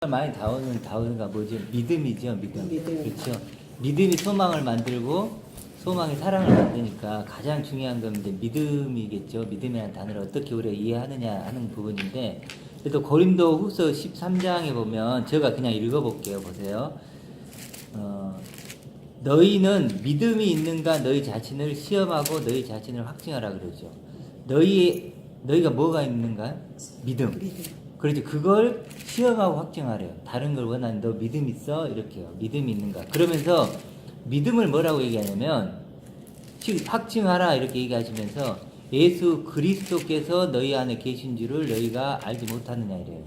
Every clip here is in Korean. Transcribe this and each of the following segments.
많이 다오는가 뭐죠? 믿음이죠, 믿음. 그렇죠. 믿음이 소망을 만들고 소망이 사랑을 만드니까 가장 중요한 건 이제 믿음이겠죠. 믿음이라는 단어를 어떻게 우리가 이해하느냐 하는 부분인데, 그래도 고린도후서 13장에 보면 제가 그냥 읽어볼게요. 보세요. 너희는 믿음이 있는가 너희 자신을 시험하고 너희 자신을 확증하라 그러죠. 너희가 뭐가 있는가? 믿음. 그렇죠. 그걸 시험하고 확증하래요. 다른 걸 원하는데 너 믿음 있어? 이렇게요. 믿음이 있는가? 그러면서 믿음을 뭐라고 얘기하냐면 확증하라 이렇게 얘기하시면서 예수 그리스도께서 너희 안에 계신 줄을 너희가 알지 못하느냐 이래요.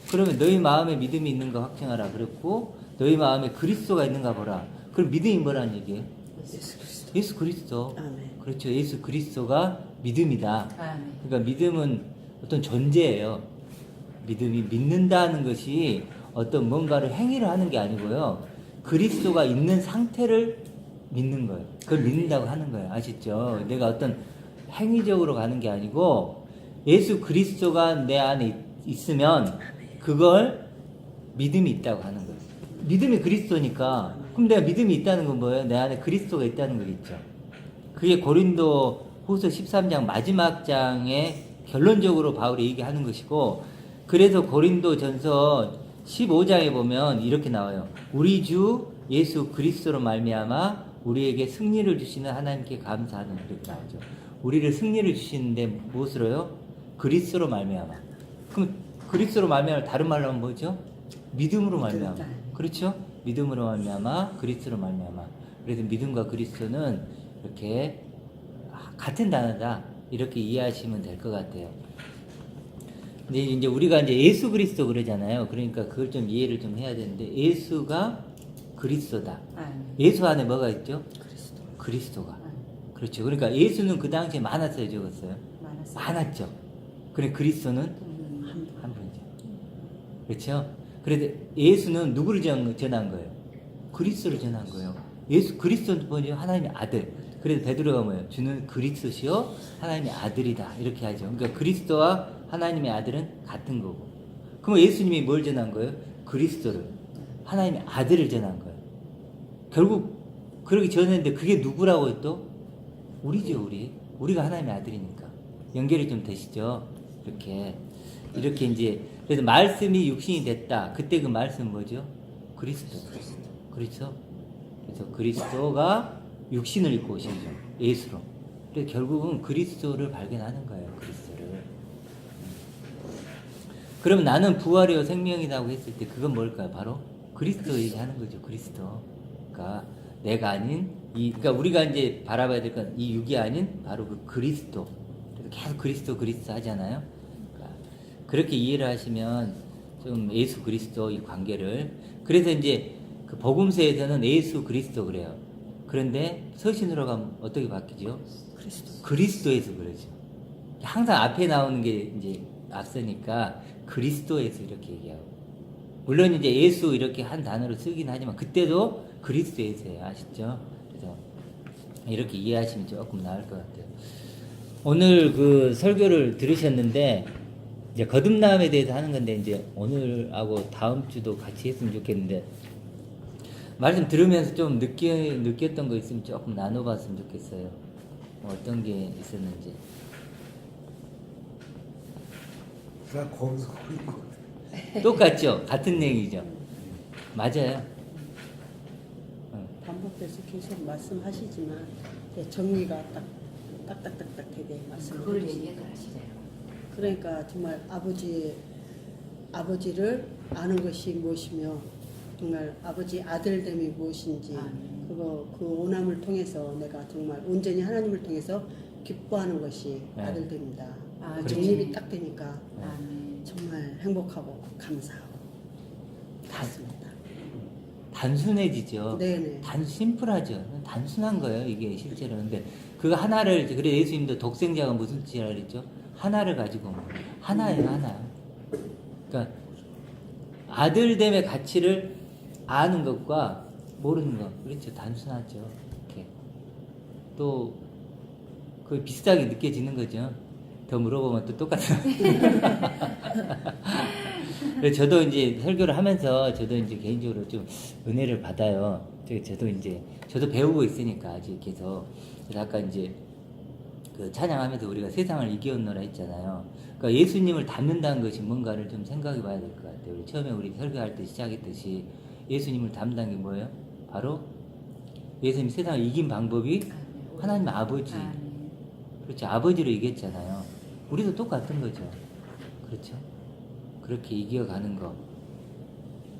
그러면 너희 마음에 믿음이 있는 거 확증하라 그랬고 너희 마음에 그리스도가 있는가 보라. 그럼 믿음이 뭐라는 얘기예요? 예수 그리스도. 아멘. 그렇죠. 예수 그리스도가 믿음이다. 아멘. 그러니까 믿음은 어떤 존재예요. 믿음이 믿는다는 것이 어떤 뭔가를 행위를 하는 게 아니고요. 그리스도가 있는 상태를 믿는 거예요. 그걸 믿는다고 하는 거예요. 아시죠? 내가 어떤 행위적으로 가는 게 아니고 예수 그리스도가 내 안에 있으면 그걸 믿음이 있다고 하는 거예요. 믿음이 그리스도니까 그럼 내가 믿음이 있다는 건 뭐예요? 내 안에 그리스도가 있다는 거겠죠. 그게 고린도 후서 13장 마지막 장에 결론적으로 바울이 얘기하는 것이고, 그래서 고린도 전서 15장에 보면 이렇게 나와요. 우리 주 예수 그리스도로 말미암아 우리에게 승리를 주시는 하나님께 감사하는, 그렇게 나오죠. 우리를 승리를 주시는데 무엇으로요? 그리스도로 말미암아. 그럼 그리스도로 말미암아 다른 말로 하면 뭐죠? 믿음으로 말미암아. 그렇죠? 믿음으로 말미암아 그리스도로 말미암아. 그래서 믿음과 그리스도는 이렇게 같은 단어다 이렇게 이해하시면 될 것 같아요. 근데 이제 우리가 이제 예수 그리스도 그러잖아요. 그러니까 그걸 좀 이해를 좀 해야 되는데, 예수가 그리스도다. 예수 안에 뭐가 있죠? 그리스도가. 그렇죠. 그러니까 예수는 그 당시에 많았어요, 적었어요? 많았죠. 그래 그리스도는 한 분이죠. 그렇죠. 그래서 예수는 누구를 전한 거예요? 그리스도를 전한 거예요. 예수 그리스도는 뭐죠? 하나님의 아들. 그래서 베드로가 뭐예요? 주는 그리스도시요 하나님의 아들이다 이렇게 하죠. 그러니까 그리스도와 하나님의 아들은 같은 거고. 그럼 예수님이 뭘 전한 거예요? 그리스도를, 하나님의 아들을 전한 거예요. 결국 그러기 전했는데 그게 누구라고 또? 우리죠, 우리. 우리가 하나님의 아들이니까. 연결이 좀 되시죠? 이렇게 이제, 그래서 말씀이 육신이 됐다. 그때 그 말씀은 뭐죠? 그리스도. 그렇죠? 그래서 그리스도가 육신을 입고 오시죠. 예수로. 그래서 결국은 그리스도를 발견하는 거예요. 그리스도를. 그럼 나는 부활이요 생명이라고 했을 때 그건 뭘까요? 바로 그리스도 얘기하는 거죠. 그리스도. 그러니까 내가 아닌 그러니까 우리가 이제 바라봐야 될 건 이 육이 아닌 바로 그 그리스도. 그래서 계속 그리스도 하잖아요. 그러니까 그렇게 이해를 하시면 좀 예수 그리스도 이 관계를. 그래서 이제 그 복음서에서는 예수 그리스도 그래요. 그런데 서신으로 가면 어떻게 바뀌죠? 그리스도에서 그러죠. 항상 앞에 나오는 게 이제 앞서니까 그리스도에서 이렇게 얘기하고. 물론 이제 예수 이렇게 한 단어로 쓰긴 하지만 그때도 그리스도에서예요. 아시죠? 그래서 이렇게 이해하시면 조금 나을 것 같아요. 오늘 그 설교를 들으셨는데 이제 거듭남에 대해서 하는 건데 이제 오늘하고 다음 주도 같이 했으면 좋겠는데, 말씀 들으면서 좀 느꼈던 거 있으면 조금 나눠봤으면 좋겠어요. 어떤 게 있었는지. 그냥 거기서 똑같죠? 같은 내용이죠? 맞아요. 반복돼서 계속 말씀하시지만 정리가 딱딱딱딱 되게 그걸 말씀해주시죠. 얘기를 하시네요. 그러니까 정말 아버지를 아는 것이 무엇이며 정말 아버지 아들됨이 무엇인지 그 오남을 통해서 내가 정말 온전히 하나님을 통해서 기뻐하는 것이 네. 아들됨이다. 그렇죠. 정립이 딱 되니까 아멘. 정말 행복하고 감사하고 그렇습니다. 단순해지죠. 네네. 심플하죠. 단순한 거예요, 이게 실제로. 근데 그 하나를, 그래 예수님도 독생자가 무슨 뜻이라 그랬죠? 하나를 가지고 하나예요, 하나. 그러니까 아들됨의 가치를 아는 것과 모르는 것, 그렇죠. 단순하죠. 이렇게. 또 거의 비슷하게 느껴지는 거죠. 더 물어보면 또 똑같아요. 그래서 저도 이제 설교를 하면서 저도 이제 개인적으로 좀 은혜를 받아요. 저도 이제 저도 배우고 있으니까 아직 계속. 그래서 아까 이제 그 찬양하면서 우리가 세상을 이기었노라 했잖아요. 그러니까 예수님을 닮는다는 것이 뭔가를 좀 생각해 봐야 될 것 같아요. 우리 처음에 우리 설교할 때 시작했듯이 예수님을 닮는다는 게 뭐예요? 바로 예수님 세상을 이긴 방법이 하나님 아버지. 그렇죠. 아버지로 이겼잖아요. 우리도 똑같은 거죠. 그렇죠. 그렇게 이겨가는 거.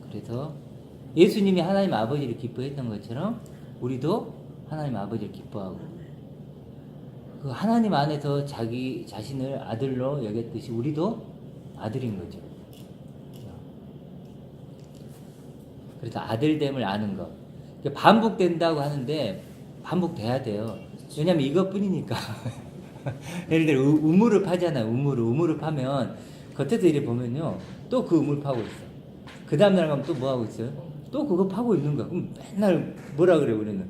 그래서 예수님이 하나님 아버지를 기뻐했던 것처럼 우리도 하나님 아버지를 기뻐하고 그 하나님 안에서 자기 자신을 아들로 여겼듯이 우리도 아들인 거죠. 그래서 아들됨을 아는 것. 반복된다고 하는데 반복돼야 돼요. 왜냐면 이것뿐이니까. 예를 들어 우물을 파잖아요. 우물을 파면 겉에서 이렇게 보면요. 또 그 우물 파고 있어. 그 다음날 가면 또 뭐 하고 있어요? 또 그거 파고 있는 거야. 그럼 맨날 뭐라 그래 우리는?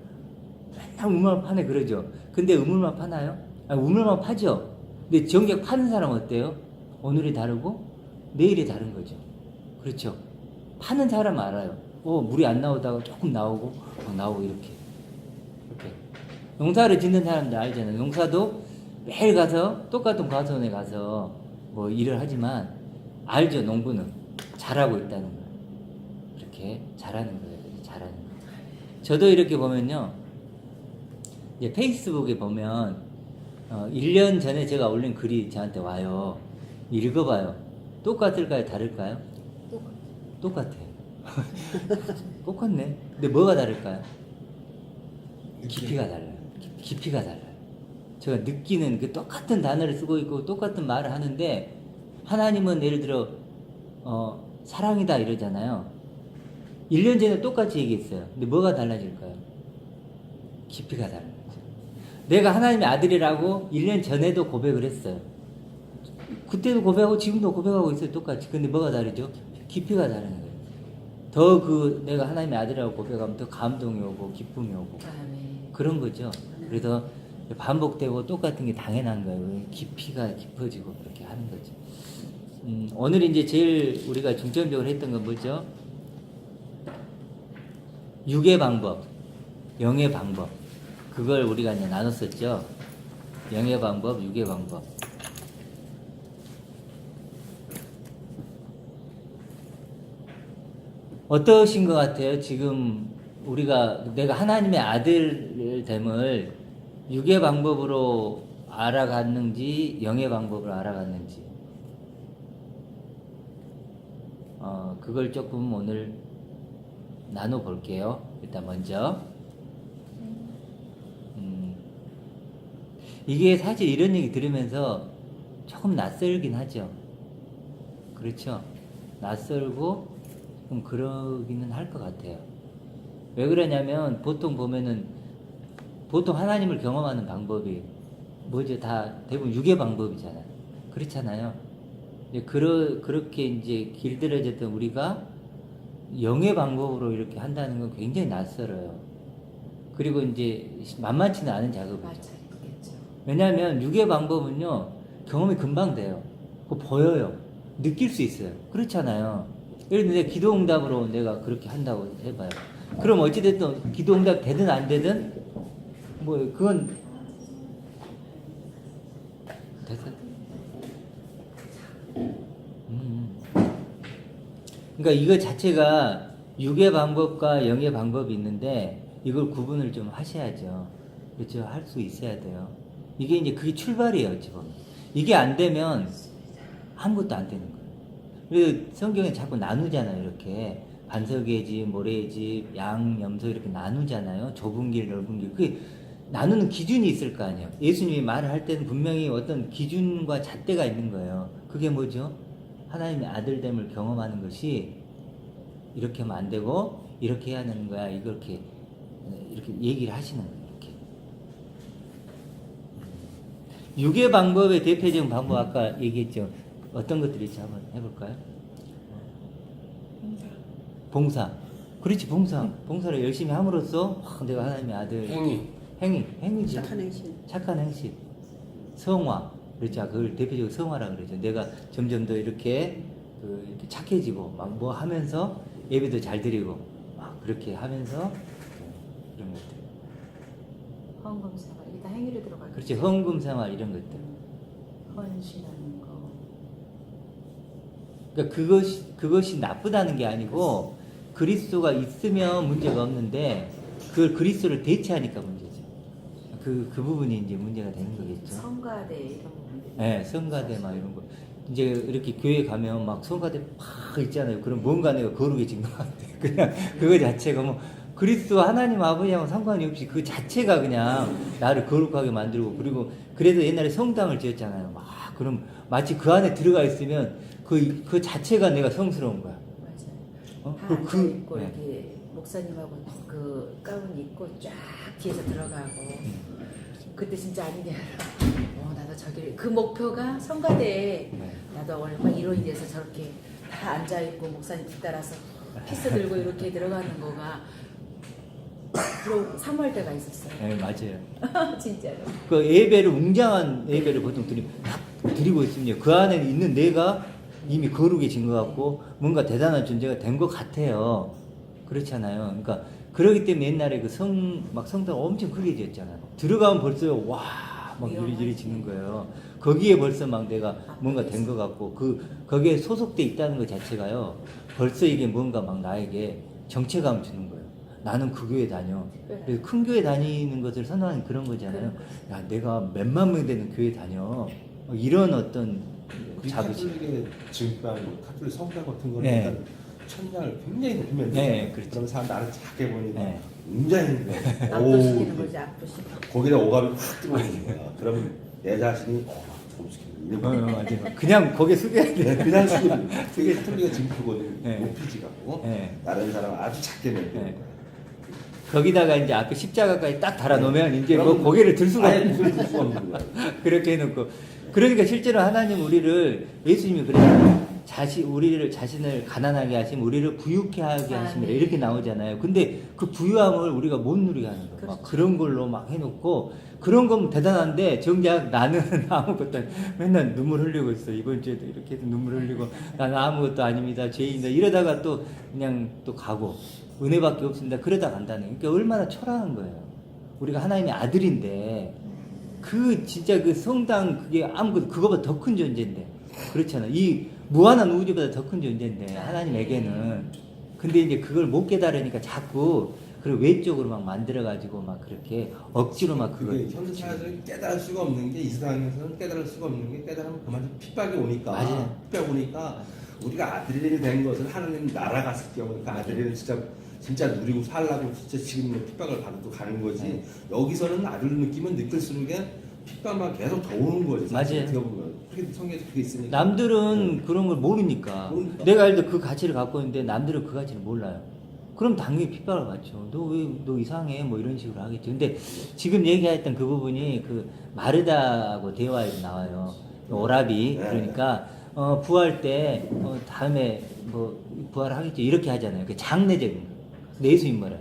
맨날 우물만 파네 그러죠. 근데 우물만 파나요? 아니, 우물만 파죠. 근데 정작 파는 사람은 어때요? 오늘이 다르고 내일이 다른 거죠. 그렇죠. 파는 사람 알아요. 물이 안 나오다가 조금 나오고 나오고 이렇게. 농사를 짓는 사람들 알잖아요. 농사도 매일 가서 똑같은 과수원에 가서 뭐 일을 하지만 알죠. 농부는 잘하고 있다는 걸. 이렇게 잘하는 거예요. 잘하는 거. 저도 이렇게 보면요. 이제 페이스북에 보면 1년 전에 제가 올린 글이 저한테 와요. 읽어봐요. 똑같을까요? 다를까요? 똑같아요. 똑같네. 근데 뭐가 다를까요? 깊이가 달라요. 깊이가 달라요. 제가 느끼는 그 똑같은 단어를 쓰고 있고 똑같은 말을 하는데 하나님은 예를 들어 사랑이다 이러잖아요. 1년 전에 똑같이 얘기했어요. 근데 뭐가 달라질까요? 깊이가 달라요. 내가 하나님의 아들이라고 1년 전에도 고백을 했어요. 그때도 고백하고 지금도 고백하고 있어요. 똑같이. 근데 뭐가 다르죠? 깊이가 다른 거예요. 더 내가 하나님의 아들이라고 고백하면 더 감동이 오고 기쁨이 오고 그런 거죠. 그래서 반복되고 똑같은 게 당연한 거예요. 깊이가 깊어지고 그렇게 하는 거죠. 오늘 이제 제일 우리가 중점적으로 했던 건 뭐죠? 육의 방법, 영의 방법. 그걸 우리가 이제 나눴었죠. 영의 방법, 육의 방법. 어떠신 것 같아요? 지금 내가 하나님의 아들됨을 육의 방법으로 알아갔는지 영의 방법으로 알아갔는지 그걸 조금 오늘 나눠볼게요. 일단 먼저 이게 사실 이런 얘기 들으면서 조금 낯설긴 하죠. 그렇죠? 낯설고 좀 그러기는 할 것 같아요. 왜 그러냐면 보통 하나님을 경험하는 방법이 뭐죠? 다 대부분 육의 방법이잖아요. 그렇잖아요. 그렇게 이제 길들여졌던 우리가 영의 방법으로 이렇게 한다는 건 굉장히 낯설어요. 그리고 이제 만만치는 않은 작업이죠. 왜냐하면 육의 방법은요 경험이 금방 돼요. 그거 보여요. 느낄 수 있어요. 그렇잖아요. 예를 들어 기도응답으로 내가 그렇게 한다고 해봐요. 그럼 어찌됐든 기도응답 되든 안 되든 뭐 그건 됐어. 그러니까 이거 자체가 육의 방법과 영의 방법이 있는데 이걸 구분을 좀 하셔야죠. 그렇죠? 할 수 있어야 돼요. 이게 이제 그게 출발이에요. 어찌 보면 이게 안 되면 아무것도 안 되는 거예요. 그래서 성경에 자꾸 나누잖아요. 이렇게 반석의 집, 모래의 집, 양, 염소 이렇게 나누잖아요. 좁은 길, 넓은 길. 그게 나누는 기준이 있을 거 아니에요. 예수님이 말을 할 때는 분명히 어떤 기준과 잣대가 있는 거예요. 그게 뭐죠? 하나님의 아들됨을 경험하는 것이 이렇게 하면 안 되고 이렇게 해야 하는 거야. 이렇게 얘기를 하시는 거예요. 이렇게. 육의 방법의 대표적인 방법 아까 얘기했죠. 어떤 것들이 있지 한번 해볼까요? 봉사. 그렇지, 봉사. 봉사를 열심히 함으로써 내가 하나님의 아들. 행위지. 착한 행실. 성화. 그렇죠. 그걸 대표적으로 성화라 그러죠. 내가 점점 더 이렇게 그 이렇게 착해지고 막 뭐 하면서 예배도 잘 드리고 막 그렇게 하면서 이런 것들. 헌금 생활 이게 다 행위로 들어가요. 그렇지 헌금 생활 이런 것들. 헌신하는 거. 그러니까 그것이 나쁘다는 게 아니고 그리스도가 있으면 문제가 없는데 그걸 그리스도를 대체하니까 문제죠. 그 부분이 이제 문제가 되는 거겠죠. 성가대 이런 부분들. 네, 성가대 막 이런 거. 이제 이렇게 교회 가면 막 성가대 팍 있잖아요. 그럼 뭔가 내가 거룩해 진 것 같아. 그냥 그거 자체가 뭐 그리스도 하나님 아버지하고 상관이 없이 그 자체가 그냥 나를 거룩하게 만들고 그리고 그래도 옛날에 성당을 지었잖아요. 막 그럼 마치 그 안에 들어가 있으면 그 자체가 내가 성스러운 거야. 맞아요. 다 그- 앉아 그- 있고 네. 이렇게 목사님하고 그 가운 입고 쫙 뒤에서 들어가고 그때 진짜 아닌 게 아니라 나도 저기 그 목표가 성가대에 네. 나도 얼마 일원이 돼서 저렇게 다 앉아 있고 목사님 뒤따라서 피스 들고 이렇게 들어가는 거가 그러고 3월 때가 있었어요. 네, 맞아요. 진짜로. 그 예배를 웅장한 예배를 보통 드리고 있습니다. 그 안에 있는 내가 이미 거룩해진 것 같고 뭔가 대단한 존재가 된 것 같아요. 그렇잖아요. 그러니까 그러기 때문에 옛날에 그 성당 엄청 크게 지었잖아요. 들어가면 벌써 막 이리저리 짓는 거예요. 거기에 벌써 막 내가 뭔가 된 것 같고 거기에 소속돼 있다는 것 자체가요. 벌써 이게 뭔가 막 나에게 정체감을 주는 거예요. 나는 그 교회 다녀. 그래서 큰 교회 다니는 것을 선호하는 그런 거잖아요. 야, 내가 몇만 명 되는 교회 다녀. 이런 어떤 우리 자부심. 카톨릭의 증방, 카톨릭 성당 같은 거는 네. 일단 천장을 굉장히 높이면 네, 그렇죠. 그럼 사람 나를 작게 보니까 네. 굉장히 힘든 거야. 압도시키는 거지 압도시키는. 거기다 오감이 확 들어오는 거야. 그러면 내 자신이 조금씩 이렇게 맞아요. 그냥 거기에 숙여야 돼. 그냥 그게 카톨릭의 증표거든. 네. 높이지가 않고 네. 다른 사람 아주 작게 만드는 네. 거야. 거기다가 이제 앞에 십자가까지 딱 달아놓으면 이제 뭐 그럼 고개를 들 수가 아예 없는 그걸 들 수가 없는 거야. 그렇게 해놓고 그러니까 실제로 하나님 우리를 예수님이 그래요. 우리를 자신을 가난하게 하시면 우리를 부유케 하게 하십니다. 네. 이렇게 나오잖아요. 근데 그 부유함을 우리가 못 누리게 하는 거예요. 막 그렇죠. 그런 걸로 막 해놓고 그런 건 대단한데 정작 나는 아무것도 맨날 눈물 흘리고 있어. 이번 주에도 이렇게 해서 눈물 흘리고 나는 아무것도 아닙니다. 죄인이다. 이러다가 또 그냥 또 가고 은혜밖에 없습니다. 그러다 간다는. 그러니까 얼마나 초라한 거예요. 우리가 하나님의 아들인데 그 진짜 그 성당 그게 아무것도 그거보다 더 큰 존재인데 그렇잖아. 이 무한한 우주보다 더 큰 존재인데 하나님에게는 근데 이제 그걸 못 깨달으니까 자꾸 그걸 외적으로 막 만들어가지고 막 그렇게 억지로 막 그걸 그게 현대 사회에서는 깨달을 수가 없는 게 이 세상에서는 깨달을 수가 없는 게 깨달으면 그만큼 핍박이 오니까 맞아요. 핍박이 오니까 우리가 아들이 된 것을 하나님 나라 갔을 경우 그 아들을 진짜 누리고 살라고 진짜 지금 핍박을 받고 가는 거지. 네. 여기서는 아들 느끼면 느낄수록 핍박만 계속 더 오는 거지. 맞아요. 어떻게 보면 성경에 그게 있으니까. 남들은 그런 걸 모르니까 모르니까. 내가 알던 그 가치를 갖고 있는데 남들은 그 가치를 몰라요. 그럼 당연히 핍박을 받죠. 너 이상해 뭐 이런 식으로 하겠죠. 근데 지금 얘기했던 그 부분이 그 마르다하고 대화에 나와요. 오라비 네. 그러니까 부활 때 다음에 뭐 부활을 하겠죠. 이렇게 하잖아요. 그 장례적인 거. 근데 예수님 뭐래요?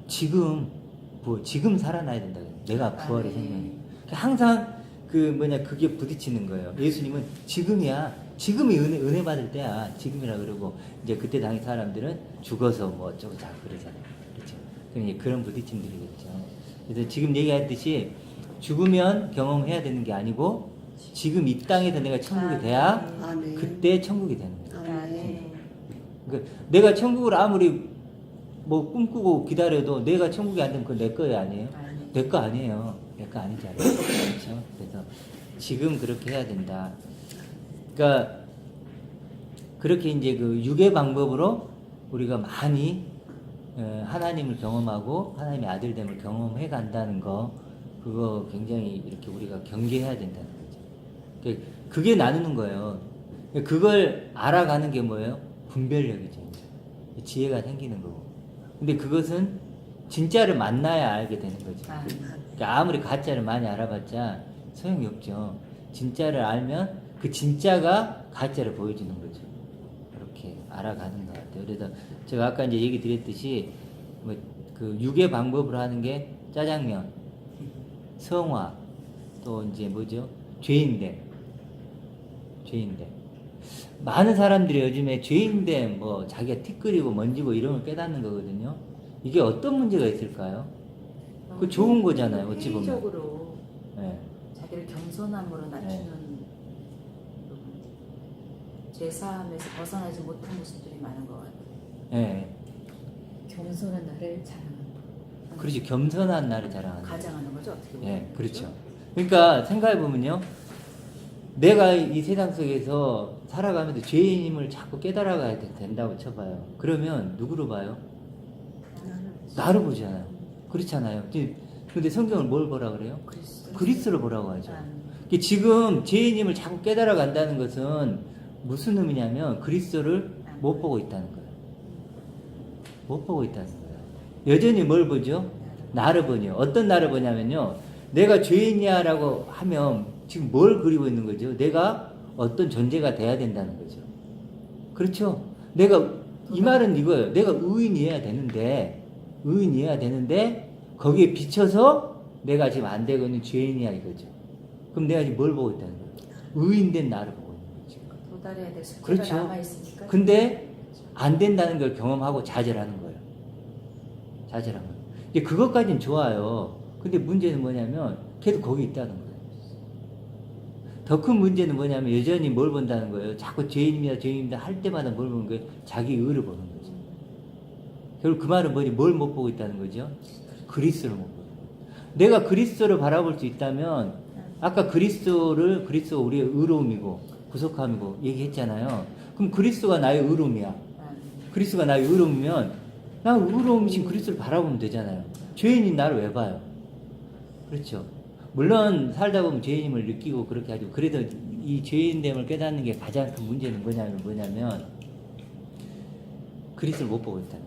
지금 살아나야 된다. 내가 부활의 생명이. 항상 그게 부딪히는 거예요. 예수님은 지금이야. 지금이 은혜 받을 때야. 지금이라 그러고, 이제 그때 당시 사람들은 죽어서 뭐 어쩌고 자 그러잖아요. 그렇죠. 그럼 이제 그런 부딪힘들이겠죠. 그래서 지금 얘기했듯이 죽으면 경험해야 되는 게 아니고, 지금 이 땅에서 내가 천국이 돼야 아멘. 그때 천국이 되는 거예요. 아멘. 그러니까 내가 천국을 아무리 뭐 꿈꾸고 기다려도 내가 천국이 안 되면 그건 내 거예요, 아니에요? 내 거 아니에요. 내 거 아니잖아요. 그렇죠? 그래서 지금 그렇게 해야 된다. 그러니까 그렇게 이제 그 육의 방법으로 우리가 많이 하나님을 경험하고 하나님의 아들됨을 경험해 간다는 거 그거 굉장히 이렇게 우리가 경계해야 된다는 거죠. 그게 나누는 거예요. 그걸 알아가는 게 뭐예요? 분별력이죠. 지혜가 생기는 거고. 근데 그것은 진짜를 만나야 알게 되는 거죠. 그러니까 아무리 가짜를 많이 알아봤자 소용이 없죠. 진짜를 알면 그 진짜가 가짜를 보여주는 거죠. 그렇게 알아가는 것 같아요. 그래서 제가 아까 이제 얘기 드렸듯이 뭐 그 육의 방법으로 하는 게 짜장면, 성화, 또 이제 뭐죠? 죄인됨. 많은 사람들이 요즘에 죄인데 뭐 자기가 티끌이고 먼지고 이런 걸 깨닫는 거거든요. 이게 어떤 문제가 있을까요? 그 좋은 거잖아요, 어찌 보면. 회의적으로 네. 자기를 겸손함으로 낮추는 부분. 죄사함에서 벗어나지 못한 모습들이 많은 것 같아요. 네. 겸손한 나를 자랑하는 그렇지, 겸손한 나를 자랑하는 거죠. 가장하는 거죠, 어떻게 보면. 예, 그렇죠. 그러니까 생각해 보면요, 내가 이 세상 속에서 살아가면서 죄인임을 자꾸 깨달아가야 된다고 쳐봐요. 그러면 누구로 봐요? 나를 보잖아요. 그렇잖아요. 근데 성경을 뭘 보라 그래요? 그리스도를 보라고 하죠. 그러니까 지금 죄인임을 자꾸 깨달아 간다는 것은 무슨 의미냐면 그리스도를 못 보고 있다는 거예요. 못 보고 있다는 거예요. 여전히 뭘 보죠? 나를 보죠. 어떤 나를 보냐면요, 내가 죄인이야라고 하면 지금 뭘 그리고 있는 거죠? 내가 어떤 존재가 돼야 된다는 거죠. 그렇죠? 내가 이 말은 이거예요. 내가 의인이어야 되는데 거기에 비춰서 내가 지금 안 되고 있는 죄인이야 이거죠. 그럼 내가 지금 뭘 보고 있다는 거예요? 의인된 나를 보고 있는 거죠. 도달해야 될 숙제가 그렇죠. 남아있으니까. 근데 안 된다는 걸 경험하고 좌절하는 거예요. 좌절하는 거예요. 이제 그것까지는 좋아요. 근데 문제는 뭐냐면 계속 거기 있다는 거예요. 더 큰 문제는 뭐냐면 여전히 뭘 본다는 거예요. 자꾸 죄인입니다 할 때마다 뭘 보는 거예요? 자기 의를 보는 거죠. 결국 그 말은 뭐지? 뭘 못 보고 있다는 거죠? 그리스도를 못 보는 거예요. 내가 그리스도를 바라볼 수 있다면 아까 그리스도가 우리의 의로움이고 구속함이고 얘기했잖아요. 그럼 그리스도가 나의 의로움이야. 그리스도가 나의 의로움이면 나 의로움이신 그리스도를 바라보면 되잖아요. 죄인인 나를 왜 봐요? 그렇죠. 물론 살다 보면 죄인임을 느끼고 그렇게 하죠. 그래도 이 죄인됨을 깨닫는 게 가장 큰 문제는 뭐냐면 그리스도를 못 보고 있다는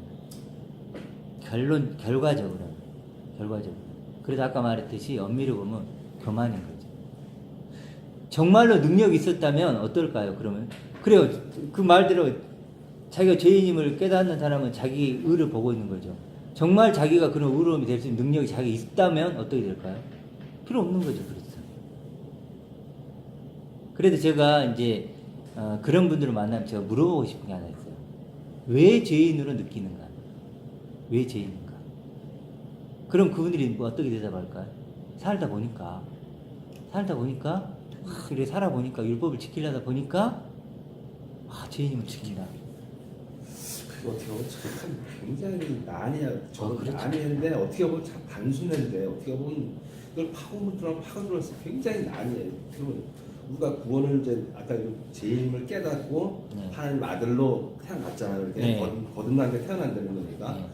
거예요. 결과적으로. 그래서 아까 말했듯이 엄밀히 보면 교만인 거죠. 정말로 능력이 있었다면 어떨까요? 그러면 그래요. 그 말대로 자기가 죄인임을 깨닫는 사람은 자기 의를 보고 있는 거죠. 정말 자기가 그런 의로움이 될 수 있는 능력이 자기 있다면 어떻게 될까요? 필요 없는 거죠, 그래서. 그래도 제가 이제 그런 분들을 만나면 제가 물어보고 싶은 게 하나 있어요. 왜 죄인으로 느끼는가? 왜 죄인인가? 그럼 그분들이 뭐 어떻게 대답할까요? 살다 보니까 그래 살아보니까 율법을 지키려다 보니까 죄인임을 지킨다. 어떻게 보면 참 굉장히 난이야. 저는 그렇죠. 난이인데 어떻게 보면 참 단순한데 어떻게 보면 이걸 파고들어서 굉장히 난이에요. 그러면 우리가 구원을 이제 아까 죄인임을 깨닫고 네. 하나님 아들로 태어났잖아요. 이렇게 네. 거듭난 게 태어난다는 거니까. 네.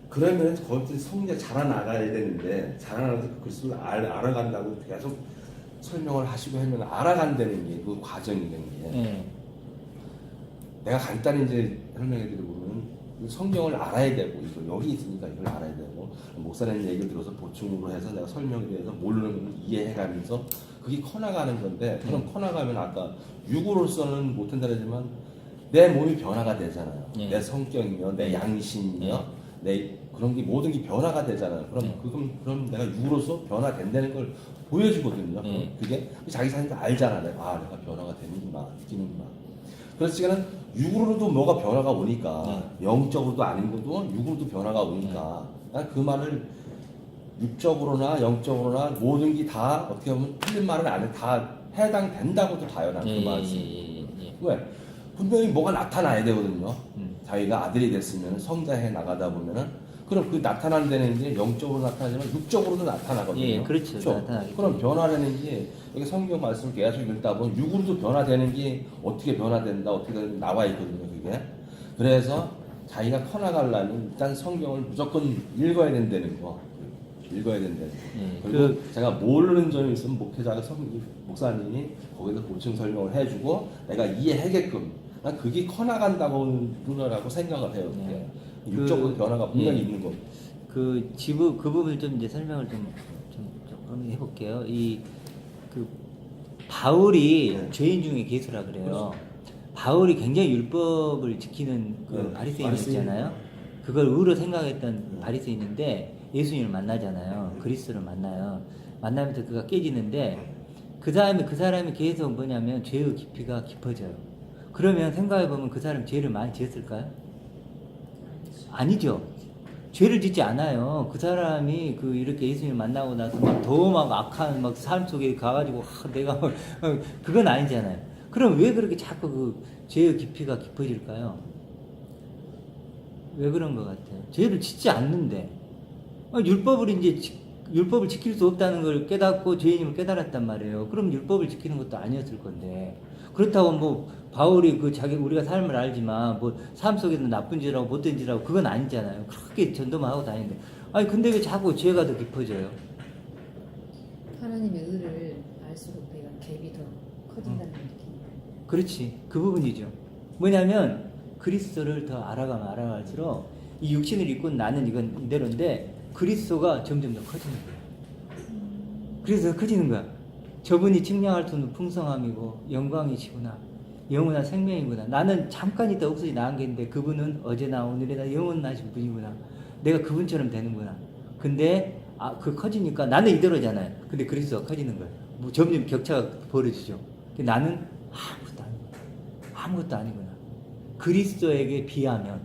그러면 거기서 성리가 자라나가야 되는데 자라나서 그 그리스도를 알아간다고 계속 설명을 하시고 하면 알아간다는 게 그 과정이라는 게. 네. 내가 간단히 이제 설명해드리고는 성경을 알아야 되고 이거 여기 있으니까 이걸 알아야 되고 목사님 얘기를 들어서 보충으로 해서 내가 설명에 대해서 모르는 걸 이해해가면서 그게 커나가는 건데 그럼 커나가면 아까 육으로서는 못한다 그러지만 내 몸이 변화가 되잖아요. 네. 내 성격이며 내 양심이며 내 그런 게 모든 게 변화가 되잖아요. 그럼 내가 육으로서 변화된다는 걸 보여주거든요. 그게 자기 자신도 알잖아. 내가 변화가 되는구나 느끼는구나. 그래서 지금은 육으로도 뭐가 변화가 오니까 영적으로도 아닌 것도 육으로도 변화가 오니까 그 말을 육적으로나 영적으로나 모든 게 다 어떻게 보면 틀린 말은 아니고 다 해당된다고도 봐요. 난 그 말씀. 왜? 분명히 뭐가 나타나야 되거든요. 자기가 아들이 됐으면 성자해 나가다 보면은 그럼 그 나타난다는 게 영적으로 나타나지만 육적으로도 나타나거든요. 예, 그렇죠. 나타나겠죠. 그럼 변화라는 게 여기 성경 말씀 계속 읽다 보면 육으로도 변화되는 게 어떻게 변화된다 어떻게 나와 있거든요. 그게. 그래서 자기가 커나가려면 일단 성경을 무조건 읽어야 된다는 거. 읽어야 된다는 거. 그리고 제가 모르는 점이 있으면 목회자가 목사님이 거기서 보충 설명을 해주고 내가 이해하게끔 난 그게 커나간다고 생각을 해요. 그게. 육적으로 변화가 분명히 있는 거. 그 부분을 좀 이제 설명을 조금 해볼게요. 그 바울이 죄인 중에 괴수라 그래요. 그렇죠. 바울이 굉장히 율법을 지키는 그 네, 바리새인 있잖아요. 그걸 의로 생각했던 바리새인인데 예수님을 만나잖아요. 그리스도를 만나요. 만나면서 그가 깨지는데 그 다음에 그 사람이 계속 뭐냐면 죄의 깊이가 깊어져요. 그러면 생각해보면 그 사람 죄를 많이 지었을까요? 아니죠. 죄를 짓지 않아요. 그 사람이 그 이렇게 예수님을 만나고 나서 막 더 막 악한 막 삶 속에 가가지고 내가 그건 아니잖아요. 그럼 왜 그렇게 자꾸 그 죄의 깊이가 깊어질까요? 왜 그런 것 같아요? 죄를 짓지 않는데 율법을 지킬 수 없다는 걸 깨닫고 죄인임을 깨달았단 말이에요. 그럼 율법을 지키는 것도 아니었을 건데 그렇다고 뭐 바울이 그 우리가 삶을 알지만 뭐 삶 속에서 나쁜 짓이라고 못된 짓이라고 그건 아니잖아요. 그렇게 전도만 하고 다니는데 아니 근데 왜 자꾸 죄가 더 깊어져요? 하나님의 의를 알수록 내가 갭이 더 커진다는 느낌. 그렇지. 그 부분이죠. 뭐냐면 그리스도를 더 알아갈수록 이 육신을 입고 나는 이건 이대로인데 그리스도가 점점 더 커지는 거야. 그래서 커지는 거야. 저분이 측량할 수 없는 풍성함이고 영광이시구나. 영원한 생명이구나. 나는 잠깐 있다 없어지 나은 게 있는데 그분은 어제나 오늘이나 영원하신 분이구나. 내가 그분처럼 되는구나. 근데 그 커지니까 나는 이대로잖아요. 근데 그리스도가 커지는 거예요. 뭐 점점 격차가 벌어지죠. 근데 나는 아무것도 아니구나. 아무것도 아니구나. 그리스도에게 비하면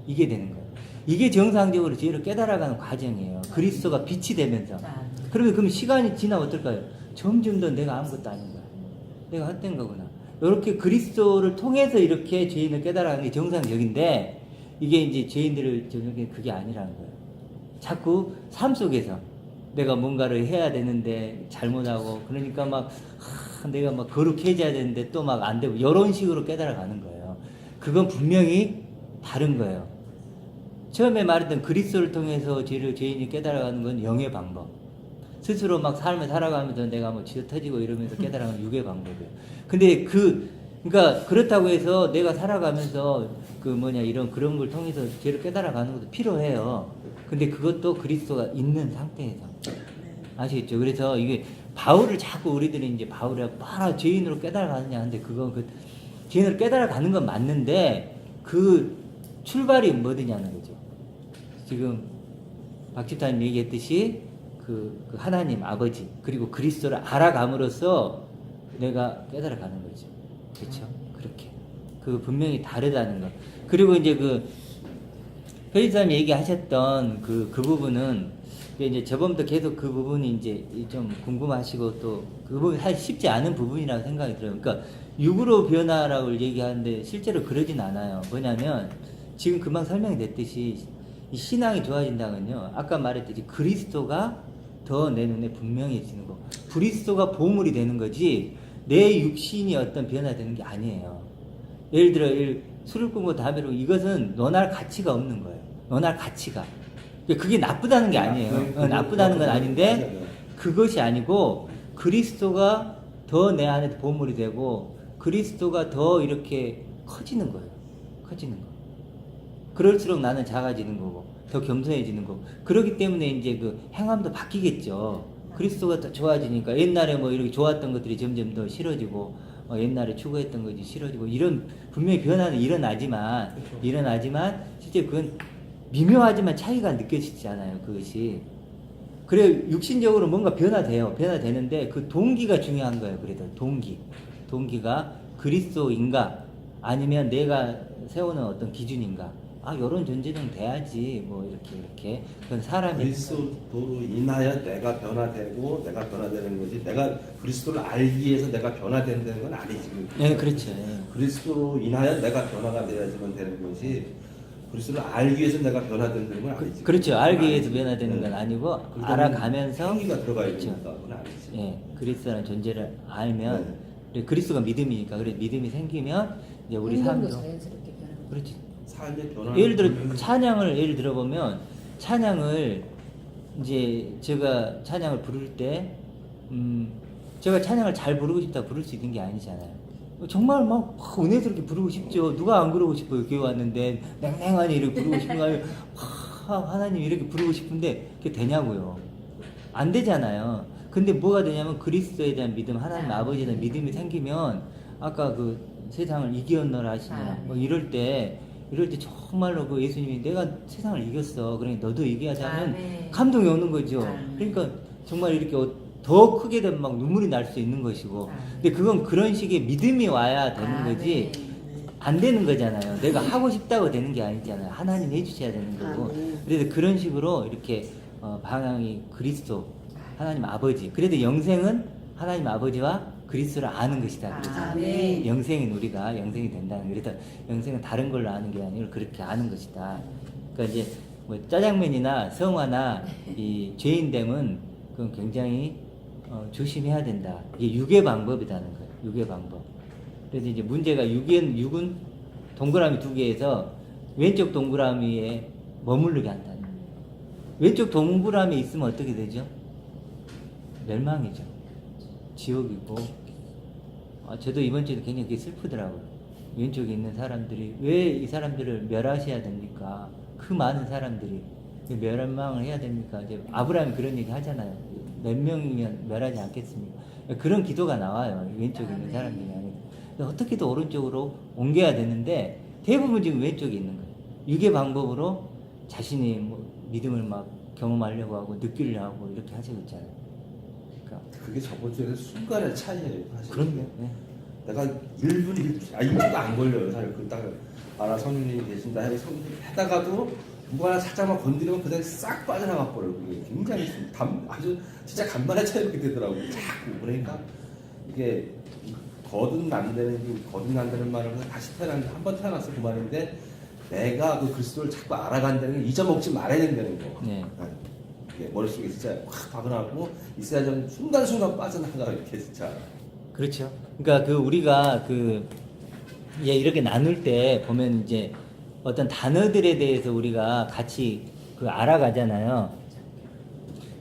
이게 되는 거예요. 이게 정상적으로 죄를 깨달아가는 과정이에요. 그리스도가 빛이 되면서. 그러면 시간이 지나면 어떨까요? 점점 더 내가 아무것도 아닌 거야. 내가 헛된 거구나. 이렇게 그리스도를 통해서 이렇게 죄인을 깨달아가는 게 정상적인데 이게 이제 죄인들을 저녁에 그게 아니라는 거예요. 자꾸 삶 속에서 내가 뭔가를 해야 되는데 잘못하고 그러니까 내가 막 거룩해져야 되는데 또 막 안 되고 이런 식으로 깨달아가는 거예요. 그건 분명히 다른 거예요. 처음에 말했던 그리스도를 통해서 죄인이 깨달아가는 건 영의 방법. 스스로 막 삶을 살아가면서 내가 뭐 쥐어 터지고 이러면서 깨달아가는 육의 방법이에요. 근데 그러니까 그렇다고 해서 내가 살아가면서 이런 그런 걸 통해서 죄를 깨달아가는 것도 필요해요. 근데 그것도 그리스도가 있는 상태에서. 아시겠죠? 그래서 이게 바울을 자꾸 우리들이 이제 바울이라고 죄인으로 깨달아가느냐 하는데 죄인으로 깨달아가는 건 맞는데 그 출발이 뭐냐는 거죠. 지금 박 집사님 얘기했듯이 그 하나님 아버지 그리고 그리스도를 알아감으로써 내가 깨달아가는 거죠. 그렇죠? 그렇게 그 분명히 다르다는 거. 그리고 이제 편집사님 얘기하셨던 그 부분은 이제 저번부터 계속 그 부분이 이제 좀 궁금하시고 또 그 부분이 사실 쉽지 않은 부분이라고 생각이 들어요. 그러니까 육으로 변화라고 얘기하는데 실제로 그러진 않아요. 뭐냐면 지금 금방 설명이 됐듯이 이 신앙이 좋아진다면요. 아까 말했듯이 그리스도가 더 내 눈에 분명해지는 거. 그리스도가 보물이 되는 거지 내 육신이 어떤 변화되는 게 아니에요. 예를 들어 술을 끊고 담배를 끊고 이것은 너날 가치가 없는 거예요. 너날 가치가. 그게 나쁘다는 게 아니에요. 나쁘다는 건 아닌데 그것이 아니고 그리스도가 더 내 안에 보물이 되고 그리스도가 더 이렇게 커지는 거예요. 커지는 거. 그럴수록 나는 작아지는 거고 더 겸손해지는 거고 그렇기 때문에 이제 그 행함도 바뀌겠죠. 그리스도가 더 좋아지니까 옛날에 뭐 이렇게 좋았던 것들이 점점 더 싫어지고 옛날에 추구했던 것이 싫어지고 이런 분명히 변화는 일어나지만 실제 그건 미묘하지만 차이가 느껴지잖아요. 그것이. 그래 육신적으로 뭔가 변화되는데 그 동기가 중요한 거예요. 그래도 동기가 그리스도인가 아니면 내가 세우는 어떤 기준인가. 요런 존재는 돼야지 뭐 이렇게 그건 사람이 그리스도로 인하여 내가 변화되고 내가 변화되는 거지 내가 그리스도를 알기 위해서 내가 변화된다는 건 아니지. 네, 그렇죠. 그리스도로 인하여 내가 변화가 되어야지만 되는 것이 그리스도를 알기 위해서 내가 변화된다는 건 아니지. 그렇죠. 알기 위해서 변화되는 건 아니고 알아가면서 행위가 들어가 있는 그렇죠. 건 아니지. 예, 그리스도라는 존재를 알면 그리스도가 믿음이니까 그래 믿음이 생기면 이제 우리 행동도 삶도 자연스럽게 변하는 그렇지. 삶의 변화. 예를 들어 찬양을 예를 들어보면 찬양을 이제 제가 찬양을 부를 때 제가 찬양을 잘 부르고 싶다 부를 수 있는 게 아니잖아요. 정말 막 은혜스럽게 부르고 싶죠. 누가 안 그러고 싶어요. 교회 왔는데 냉랭하니 이렇게 부르고 싶은 거 아니에요. 하나님 이렇게 부르고 싶은데 그게 되냐고요. 안 되잖아요. 근데 뭐가 되냐면 그리스도에 대한 믿음, 하나님 아버지에 대한 믿음이 생기면 아까 그 세상을 이기었노라 하시냐 뭐 이럴 때 정말로 그 예수님이 내가 세상을 이겼어. 그러니까 너도 이겨야자는 감동이 오는 거죠. 그러니까 정말 이렇게 더 크게 되면 막 눈물이 날 수 있는 것이고. 근데 그건 그런 식의 믿음이 와야 되는 거지. 안 되는 거잖아요. 내가 하고 싶다고 되는 게 아니잖아요. 하나님 해주셔야 되는 거고. 아멘. 그래서 그런 식으로 이렇게 방향이 그리스도, 하나님 아버지. 그래도 영생은 하나님 아버지와 그리스도를 아는 것이다. 그래서 아멘. 영생인 우리가 영생이 된다는. 그래서 영생은 다른 걸로 아는 게 아니라 그렇게 아는 것이다. 그러니까 이제 뭐 짜장면이나 성화나 이 죄인됨은 그건 굉장히 조심해야 된다. 이게 육의 방법이라는 거예요. 육의 방법. 그래서 이제 문제가 육은 동그라미 두 개에서 왼쪽 동그라미에 머무르게 한다는 거예요. 왼쪽 동그라미 있으면 어떻게 되죠? 멸망이죠. 지옥이고. 저도 이번 주에 굉장히 그게 슬프더라고요. 왼쪽에 있는 사람들이 왜 이 사람들을 멸하셔야 됩니까? 그 많은 사람들이 왜 멸망을 해야 됩니까? 이제 아브라함이 그런 얘기 하잖아요. 몇 명이면 멸하지 않겠습니까? 그런 기도가 나와요. 왼쪽에 있는 사람들이 아니고. 어떻게든 오른쪽으로 옮겨야 되는데 대부분 지금 왼쪽에 있는 거예요. 육의 방법으로 자신이 뭐 믿음을 막 경험하려고 하고 느끼려고 하고 이렇게 하시고 있잖아요. 그러니까 그게 저번 주에 순간의 차이예요. 사실. 그럼요. 네. 내가 1분, 1도 안 걸려요. 사실 그딱 아나 성령님이 계신다 해서 하다가도 누가 하나 살짝만 건드리면 그대로 싹 빠져나가 버려요. 그게 굉장히 아주 진짜 간만에 차이가 되더라고요. 자꾸 그러니까 이게 거듭난다는 말을 다시 태어났는데 한 번 태어났어 그 말인데 내가 그 그리스도를 자꾸 알아간다는 게 잊어먹지 말아야 된다는 거. 네. 이게 머릿속에 진짜 확 박아나고 있어야 좀 순간순간 빠져나가 이렇게 진짜. 그렇죠. 그러니까 그 우리가 그 이제 이렇게 나눌 때 보면 이제 어떤 단어들에 대해서 우리가 같이 그 알아가잖아요.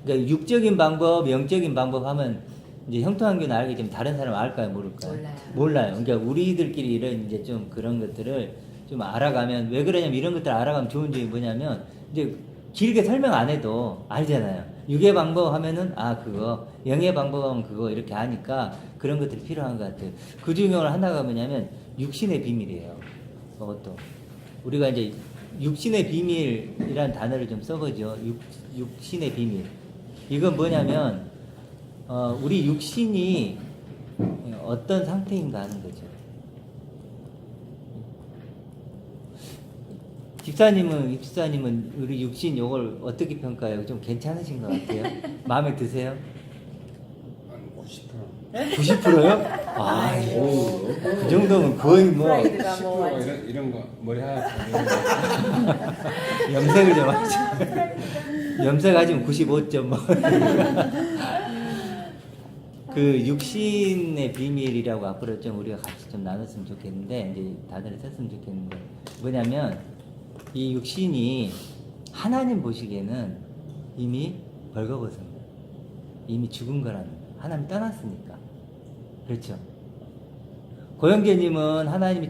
그러니까 육적인 방법, 영적인 방법 하면 이제 형통한교는 알겠지만 다른 사람 알까요, 모를까요? 몰라요. 그러니까 우리들끼리 이런 이제 좀 그런 것들을 좀 알아가면 왜 그러냐면 이런 것들 알아가면 좋은 점이 뭐냐면 이제 길게 설명 안 해도 알잖아요. 육의 방법 하면은 그거, 영의 방법 하면 그거 이렇게 하니까 그런 것들이 필요한 것 같아요. 그 중에 오늘 하나가 뭐냐면 육신의 비밀이에요. 그것도 우리가 이제 육신의 비밀이라는 단어를 좀 써보죠. 육신의 비밀. 이건 뭐냐면 우리 육신이 어떤 상태인가 하는 거죠. 집사님은 우리 육신 요걸 어떻게 평가해요? 좀 괜찮으신 것 같아요? 마음에 드세요? 한 90%. 90%요? 그 정도면 거의 뭐 프라이드가 뭐 10% 완전- 이런 거 머리 하나 염색을 좀 하죠. 염색하시면 95점 뭐. 그 육신의 비밀이라고 앞으로 좀 우리가 같이 좀 나눴으면 좋겠는데 이제 다들 썼으면 좋겠는데 뭐냐면 이 육신이 하나님 보시기에는 이미 벌거벗은 거예요. 이미 죽은 거라는 거예요. 하나님 떠났으니까. 그렇죠. 고영재님은 하나님이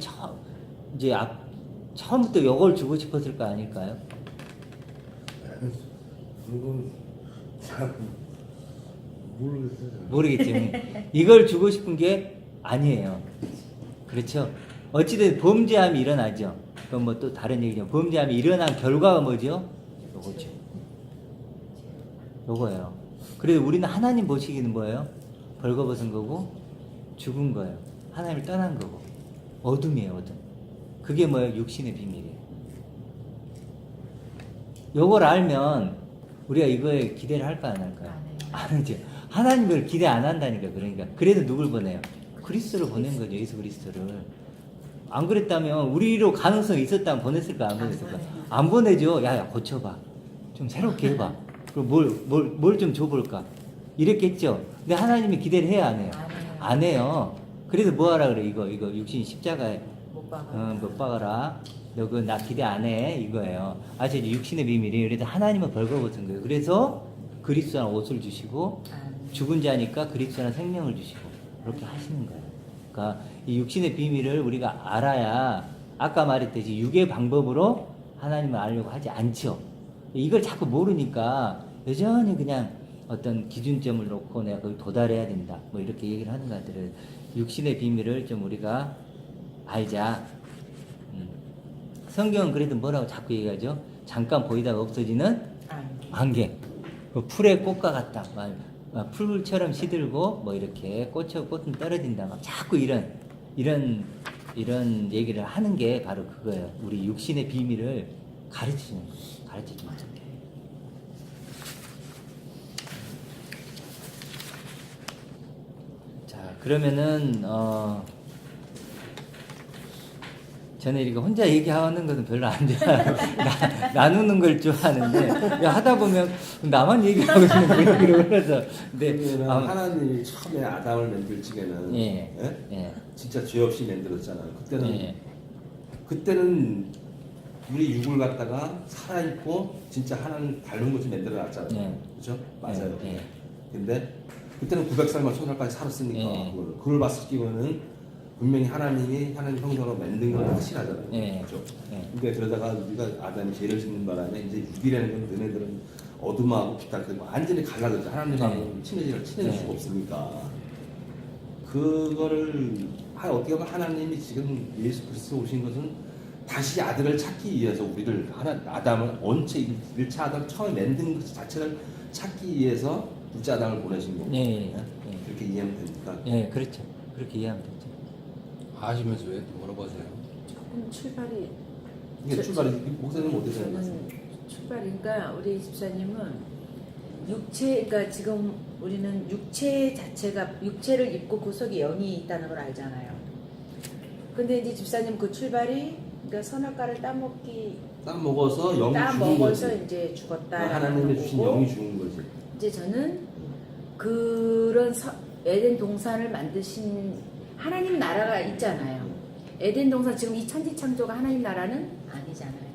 처음부터 이걸 주고 싶었을 거 아닐까요? 그건 잘 모르겠어요. 모르겠지만 이걸 주고 싶은 게 아니에요. 그렇죠? 어찌됐든 범죄함이 일어나죠. 그건 뭐 또 다른 얘기죠. 범죄함이 일어난 결과가 뭐죠? 요거죠. 요거예요. 그래서 우리는 하나님 보시기는 뭐예요? 벌거벗은 거고 죽은 거예요. 하나님을 떠난 거고 어둠이에요, 어둠. 그게 뭐예요? 육신의 비밀이에요. 요걸 알면 우리가 이거에 기대를 할까 안 할까요? 안 하죠. 하나님을 기대 안 한다니까. 그러니까 그래도 누굴 보내요? 그리스도를 보낸 거죠. 예수 그리스도를. 안 그랬다면 우리로 가능성이 있었다면 보냈을까 안 보냈을까? 안 보내죠. 야 고쳐봐. 좀 새롭게 해봐. 그리고 뭘 좀 줘볼까? 이랬겠죠. 근데 하나님이 기대를 해야 안 해요? 안 해요. 그래서 뭐 하라 그래? 이거 육신 십자가에 못 박아. 못 박아라. 너 그거 나 기대 안 해. 이거예요. 아시죠? 육신의 비밀이. 그래서 하나님은 벌거벗은 거예요. 그래서 그리스도한 옷을 주시고 죽은 자니까 그리스도한 생명을 주시고 그렇게 하시는 거예요. 그러니까 이 육신의 비밀을 우리가 알아야 아까 말했듯이 육의 방법으로 하나님을 알려고 하지 않죠. 이걸 자꾸 모르니까 여전히 그냥 어떤 기준점을 놓고 내가 거기 도달해야 된다. 뭐 이렇게 얘기를 하는 것 같아요. 육신의 비밀을 좀 우리가 알자. 성경은 그래도 뭐라고 자꾸 얘기하죠? 잠깐 보이다가 없어지는 안개. 그 풀의 꽃과 같다. 풀처럼 시들고 뭐 이렇게 꽃은 떨어진다. 막 자꾸 이런 이런 얘기를 하는 게 바로 그거예요. 우리 육신의 비밀을 가르치는 거예요. 가르치는 거예요. 자, 그러면은 저는 이렇게 혼자 얘기하는 것은 별로 안 좋아해요. 나누는 걸 좋아하는데 하다 보면 나만 얘기하고 있는 거예요. 그러면서 근데 그러면 하나님이 처음에 아담을 만들 적에는 예. 예? 예. 진짜 죄 없이 만들었잖아요. 예. 그때는 우리 육을 갖다가 살아있고 진짜 하나님 닮은 것을 만들어놨잖아요. 예. 그렇죠? 맞아요. 예. 근데 그때는 900살만 1000살까지 살았으니까 예. 그걸 봤을 경우는 분명히 하나님 형상으로 만든 건 확실하잖아요. 예. 그렇죠? 예. 그러니까 그러다가 우리가 아담이 죄를 짓는 바람에 이제 육이라는 건 너네들은 어둠하고 빛하고 완전히 갈라졌죠. 하나님하고 친해질 수가 없으니까. 그거를 어떻게 보면 하나님이 지금 예수 그리스도 오신 것은 다시 아들을 찾기 위해서 우리를 아담을 원체 1차 아담 처음에 만든 것 자체를 찾기 위해서 둘째 아담을 보내신 거고. 예. 예. 그렇게 이해하면 됩니까? 예, 그렇죠. 그렇게 이해하면 되죠. 아시면서 왜 또 물어보세요? 조금 출발이 이게 출발이 목사님 어떻게 생각하세요? 저는 출발이니까 우리 집사님은 육체, 그러니까 지금 우리는 육체 자체가 육체를 입고 그 속에 영이 있다는 걸 알잖아요. 근데 이제 집사님 그 출발이 그러니까 선악과를 땀 먹어서 영이 죽은 먹어서 거지. 이제 죽었다. 하나님의 주신 영이 죽은 거지. 이제 저는 그런 에덴 동산을 만드신 하나님 나라가 있잖아요. 에덴 동산 지금 이 천지 창조가 하나님 나라는 아니잖아요.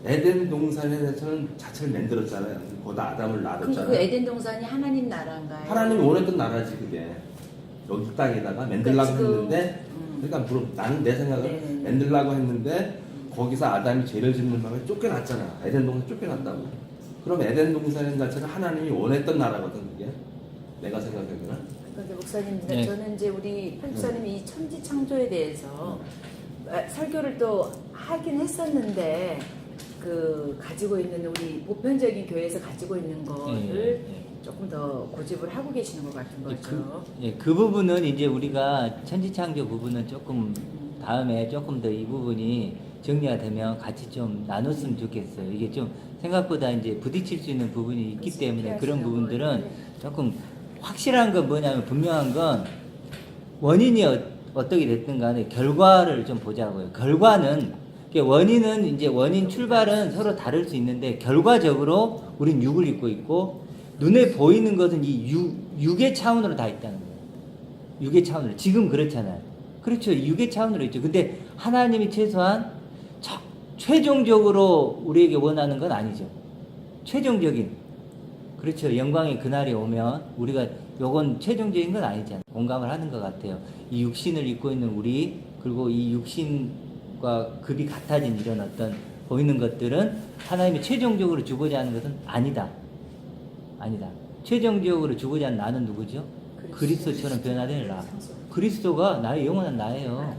에덴 동산에서는 자체를 만들었잖아요. 거기다 아담을 그럼 그 놔뒀잖아요. 에덴 동산이 하나님 나라인가요? 하나님이 원했던 나라지 그게. 여기 땅에다가 만들라고 지금, 했는데 그러니까 나는 내 생각은 네. 만들라고 했는데 거기서 아담이 죄를 짓는 바람에 쫓겨났잖아. 에덴 동산 쫓겨났다고. 그럼 에덴 동산 자체는 하나님이 원했던 나라거든 그게. 내가 생각하기에는. 그런데 목사님, 네. 저는 이제 우리 목사님이 이 천지 창조에 대해서 설교를 또 하긴 했었는데 그 가지고 있는 우리 보편적인 교회에서 가지고 있는 거를 조금 더 고집을 하고 계시는 것 같은 거죠. 그 부분은 이제 우리가 천지창조 부분은 조금 다음에 조금 더 이 부분이 정리가 되면 같이 좀 나눴으면 좋겠어요. 이게 좀 생각보다 이제 부딪힐 수 있는 부분이 있기 때문에 그런 부분들은 조금 확실한 건 뭐냐면 분명한 건 원인이 어떻게 됐든 간에 결과를 좀 보자고요. 결과는 원인은 이제 원인 출발은 서로 다를 수 있는데 결과적으로 우린 육을 입고 있고 눈에 보이는 것은 이 육의 차원으로 다 있다는 거예요. 육의 차원으로. 지금 그렇잖아요. 그렇죠. 육의 차원으로 있죠. 근데 하나님이 최소한 최종적으로 우리에게 원하는 건 아니죠. 최종적인. 그렇죠. 영광의 그날이 오면 우리가 요건 최종적인 건 아니잖아요. 공감을 하는 것 같아요. 이 육신을 입고 있는 우리 그리고 이 육신과 급이 같아진 이런 어떤 보이는 것들은 하나님이 최종적으로 주고자 하는 것은 아니다. 아니다. 최종적으로 주고자 하는 나는 누구죠? 그리스도처럼 변화될 나. 그리스도가 나의 영원한 나예요.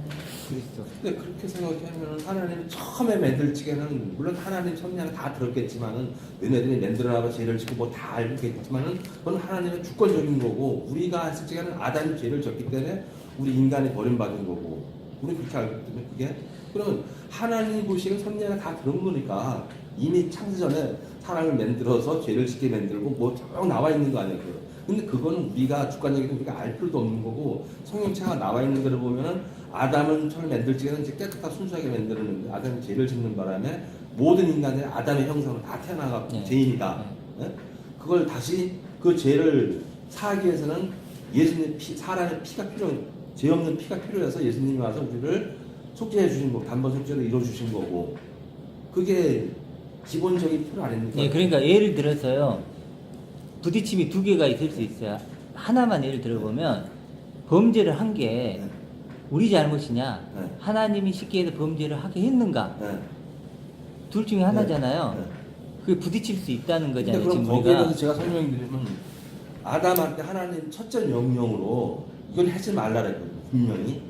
그리스도. 근데 그렇게 생각하면 하나님이 처음에 만들 적에는 물론 하나님 섭리는 다 들었겠지만은 너네들이 만들어나가 죄를 짓고 뭐 다 알겠지만은 그건 하나님의 주권적인 거고 우리가 했을 적에는 아담이 죄를 졌기 때문에 우리 인간이 버림받은 거고 우리 그렇게 알기 때문에 그게 그러면 하나님 보시는 섭리가 다 그런 거니까 이미 창세 전에 사람을 만들어서 죄를 짓게 만들고 뭐 쭉 나와 있는 거 아니에요. 근데 그거는 우리가 주관적인 우리가 알 필요도 없는 거고 성경체가 나와 있는 거를 보면은 아담은 처음 만들 적에는 이제 깨끗하고 순수하게 만들었는데 아담이 죄를 짓는 바람에 모든 인간들이 아담의 형상으로 다 태어나갖고 죄인이다. 네? 그걸 다시 그 죄를 사하기 위해서는 예수님 사람의 피가 죄 없는 피가 필요해서 예수님이 와서 우리를 속죄해 주신 거고 단번 속죄를 이루어 주신 거고 그게 기본적인 필요 아닙니까? 예, 그러니까 예를 들어서요. 부딪힘이 두 개가 있을 수 있어요. 하나만 예를 들어보면 범죄를 한 게 우리 잘못이냐 네. 하나님이 쉽게 해서 범죄를 하게 했는가 네. 둘 중에 하나잖아요. 네. 그게 부딪힐 수 있다는 근데 거잖아요. 그럼 지금 거기에 우리가 대해서 제가 설명드리면 아담한테 하나님 첫째 명령으로 이걸 하지 말라 그랬거든요. 분명히.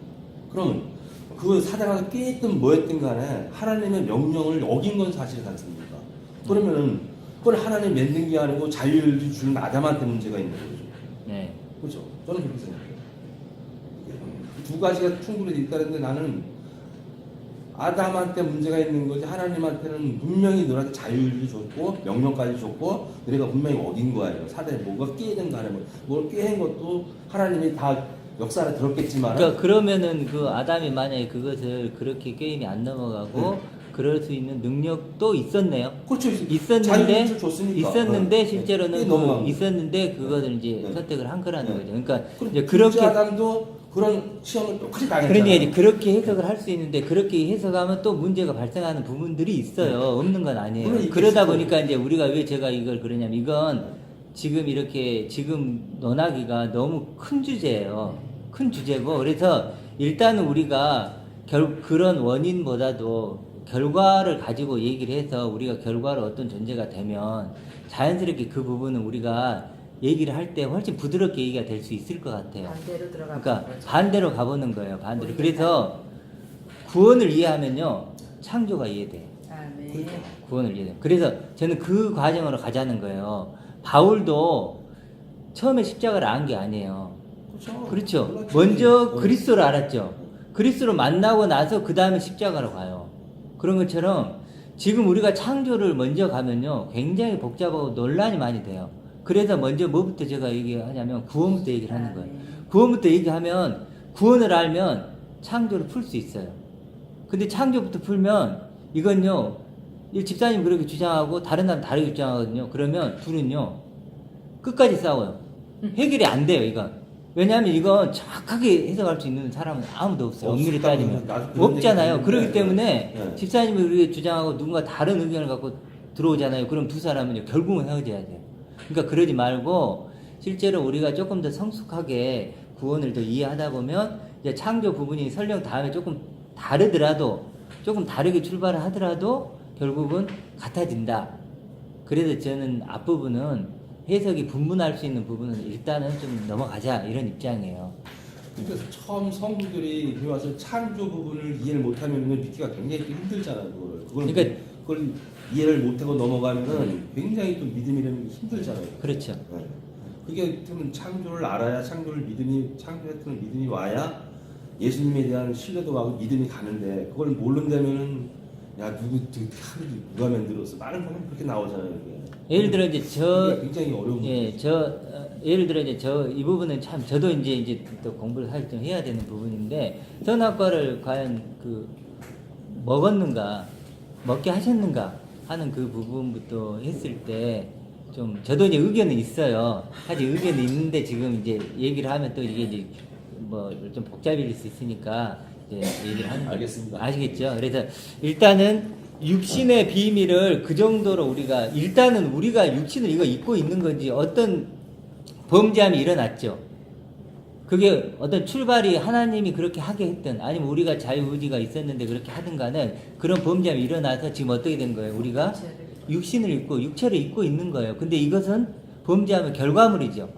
그럼 그 사대가 깨있든 뭐였든 간에 하나님의 명령을 어긴 건 사실이 않습니까? 그러면은 그건 하나님 만든 게 아니고 자유를 주는 아담한테 문제가 있는 거죠. 네. 그렇죠? 저는 그렇게 생각해요. 두 가지가 충분히 있다는데 나는 아담한테 문제가 있는 거지 하나님한테는 분명히 너한테 자유를 줬고 명령까지 줬고 너희가 분명히 어긴 거예요. 사대 뭐가 깨든 간에 뭘 깨는 것도 하나님이 다 역사를 들었겠지만 그러니까 그러면은 그 아담이 만약에 그것을 그렇게 게임이 안 넘어가고 그럴 수 있는 능력도 있었네요. 그렇죠. 있었는데 자유를 줬으니까. 있었는데 네. 실제로는 넘어간 그 있었는데 그것을 이제 네. 선택을 한 거라는 네. 거죠. 그러니까 이제 그렇게 그렇게 아담도 그런 시험을 똑같이 당했잖아요. 그러니까 이제 그렇게 해석을 할 수 있는데 그렇게 해석하면 또 문제가 발생하는 부분들이 있어요. 없는 건 아니에요. 물론 있겠죠. 그러다 보니까 이제 우리가 왜 제가 이걸 그러냐면 이건 지금 이렇게 지금 논하기가 너무 큰 주제예요. 큰 주제고 그래서 일단은 우리가 그런 원인보다도 결과를 가지고 얘기를 해서 우리가 결과로 어떤 존재가 되면 자연스럽게 그 부분은 우리가 얘기를 할 때 훨씬 부드럽게 얘기가 될 수 있을 것 같아요. 반대로 들어가. 그러니까 반대로 가보는 거예요. 반대로. 그래서 구원을 이해하면요, 창조가 이해돼요. 아멘. 구원을 이해돼요. 그래서 저는 그 과정으로 가자는 거예요. 바울도 처음에 십자가를 안 게 아니에요. 그렇죠. 몰랐지. 먼저 그리스도를 알았죠. 그리스도를 만나고 나서 그 다음에 십자가로 가요. 그런 것처럼 지금 우리가 창조를 먼저 가면요, 굉장히 복잡하고 논란이 많이 돼요. 그래서 먼저 뭐부터 제가 얘기하냐면 구원부터 얘기를 하는 거예요. 구원부터 얘기하면 구원을 알면 창조를 풀 수 있어요. 근데 창조부터 풀면 이건요, 이 집사님 그렇게 주장하고 다른 사람 다르게 주장하거든요. 그러면 둘은요 끝까지 싸워요. 해결이 안 돼요. 이건 왜냐하면 이건 정확하게 해석할 수 있는 사람은 아무도 없어요. 엄밀히 따지면 없잖아요. 그렇기 때문에 네. 집사님이 그렇게 주장하고 누군가 다른 의견을 갖고 들어오잖아요. 그럼 두 사람은요 결국은 헤어져야 돼요. 그러니까 그러지 말고 실제로 우리가 조금 더 성숙하게 구원을 더 이해하다 보면 이제 창조 부분이 설령 다음에 조금 다르더라도 조금 다르게 출발을 하더라도 결국은 같아진다. 그래서 저는 앞부분은 해석이 분분할 수 있는 부분은 일단은 좀 넘어가자 이런 입장이에요. 그러니까 처음 성부들이 교회 와서 창조 부분을 이해를 못하면 믿기가 굉장히 또 힘들잖아요. 그걸 이해를 못하고 넘어가면은 굉장히 또 믿음이라는 게 힘들잖아요. 그렇죠. 네. 그게 좀 창조를 알아야 창조를 창조했던 믿음이 와야 예수님에 대한 신뢰도 가고 믿음이 가는데 그걸 모른다면은 야 누가 만들었어? 많은 사람이 그렇게 나오잖아요. 이게. 예를 들어 이제 그게 굉장히 어려운 예, 예를 들어 이제 이 부분은 참 저도 이제 또 공부를 사실 좀 해야 되는 부분인데 선악과를 과연 먹었는가 먹게 하셨는가 하는 그 부분부터 했을 때 좀 저도 이제 의견은 있어요. 사실 의견이 있는데 지금 이제 얘기를 하면 또 이게 이제 뭐 좀 복잡해질 수 있으니까 이제 얘기를 하는 거예요. 알겠습니다. 아시겠죠? 그래서 일단은 육신의 비밀을 그 정도로 우리가 육신을 이거 입고 있는 건지 어떤 범죄함이 일어났죠. 그게 어떤 출발이 하나님이 그렇게 하게 했든 아니면 우리가 자유의지가 있었는데 그렇게 하든 간에 그런 범죄함이 일어나서 지금 어떻게 된 거예요? 우리가 육신을 입고 육체를 입고 있는 거예요. 근데 이것은 범죄함의 결과물이죠.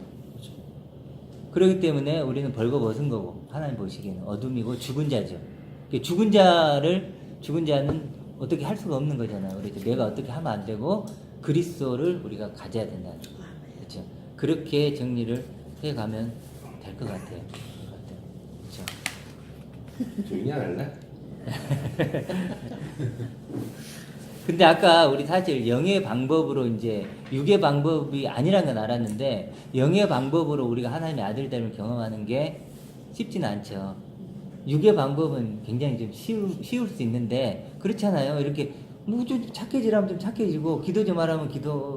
그렇기 때문에 우리는 벌거벗은 거고 하나님 보시기에는 어둠이고 죽은 자죠. 죽은 자는 어떻게 할 수가 없는 거잖아요. 그래서 내가 어떻게 하면 안 되고 그리스도를 우리가 가져야 된다는 거죠. 그렇죠. 그렇게 정리를 해가면 될 것 같아요. 그렇죠. 조용히 안 할래? 근데 아까 우리 사실 영의 방법으로 이제 육의 방법이 아니란 건 알았는데 영의 방법으로 우리가 하나님의 아들됨을 경험하는 게 쉽지는 않죠. 육의 방법은 굉장히 좀 쉬울 수 있는데 그렇잖아요. 이렇게 뭐 좀 착해지라면 좀 착해지고 기도 좀 하라면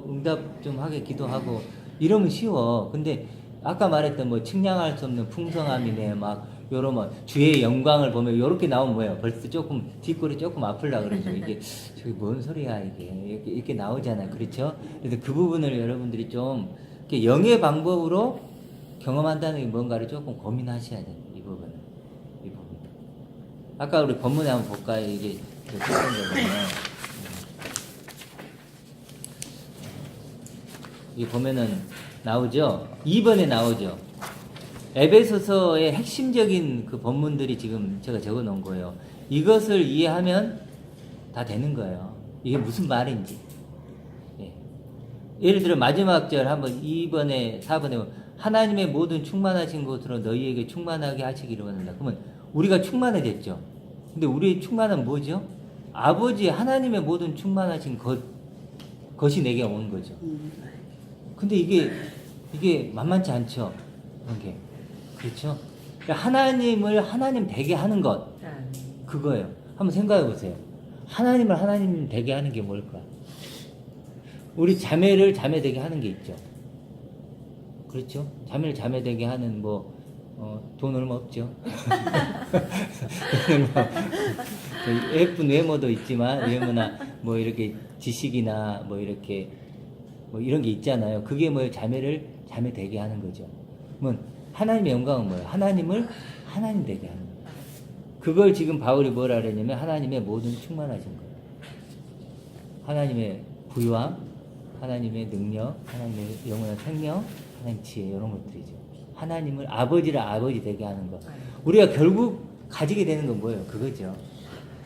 응답 좀 하게 기도하고 이러면 쉬워. 근데 아까 말했던 뭐 측량할 수 없는 풍성함이네 막 요런 뭐 주의 영광을 보면 요렇게 나오면 뭐예요? 벌써 조금 뒷골이 조금 아플라 그러죠. 이게 저게 뭔 소리야 이게 이렇게 나오잖아요. 그렇죠? 그래서 그 부분을 여러분들이 좀 이렇게 영의 방법으로 경험한다는 게 뭔가를 조금 고민하셔야 돼요. 이 부분. 아까 우리 본문에 한번 볼까요? 이게 첫 번째거든요. 이게 보면은 나오죠? 2번에 나오죠? 에베소서의 핵심적인 그 본문들이 지금 제가 적어 놓은 거예요. 이것을 이해하면 다 되는 거예요. 이게 무슨 말인지. 예. 예를 들어 마지막 절 한번 2번에 4번에 하나님의 모든 충만하신 것으로 너희에게 충만하게 하시기를 원한다. 그러면 우리가 충만해졌죠. 근데 우리의 충만은 뭐죠? 아버지 하나님의 모든 충만하신 것이 내게 온 거죠. 근데 이게 만만치 않죠. 이게 그렇죠. 그러니까 하나님을 하나님 되게 하는 것 그거예요. 한번 생각해 보세요. 하나님을 하나님 되게 하는 게 뭘까? 우리 자매를 자매 되게 하는 게 있죠. 그렇죠? 자매를 자매 되게 하는 돈 얼마 없죠. 예쁜 외모도 있지만 외모나 이렇게 지식이나 이렇게 이런 게 있잖아요. 그게 자매를 자매 되게 하는 거죠. 하나님의 영광은 뭐예요? 하나님을 하나님 되게 하는 거예요. 그걸 지금 바울이 뭐라 그랬냐면 하나님의 모든 충만하신 거예요. 하나님의 부유함, 하나님의 능력, 하나님의 영원한 생명, 하나님 지혜 이런 것들이죠. 하나님을 아버지라 아버지 되게 하는 것. 우리가 결국 가지게 되는 건 뭐예요? 그거죠.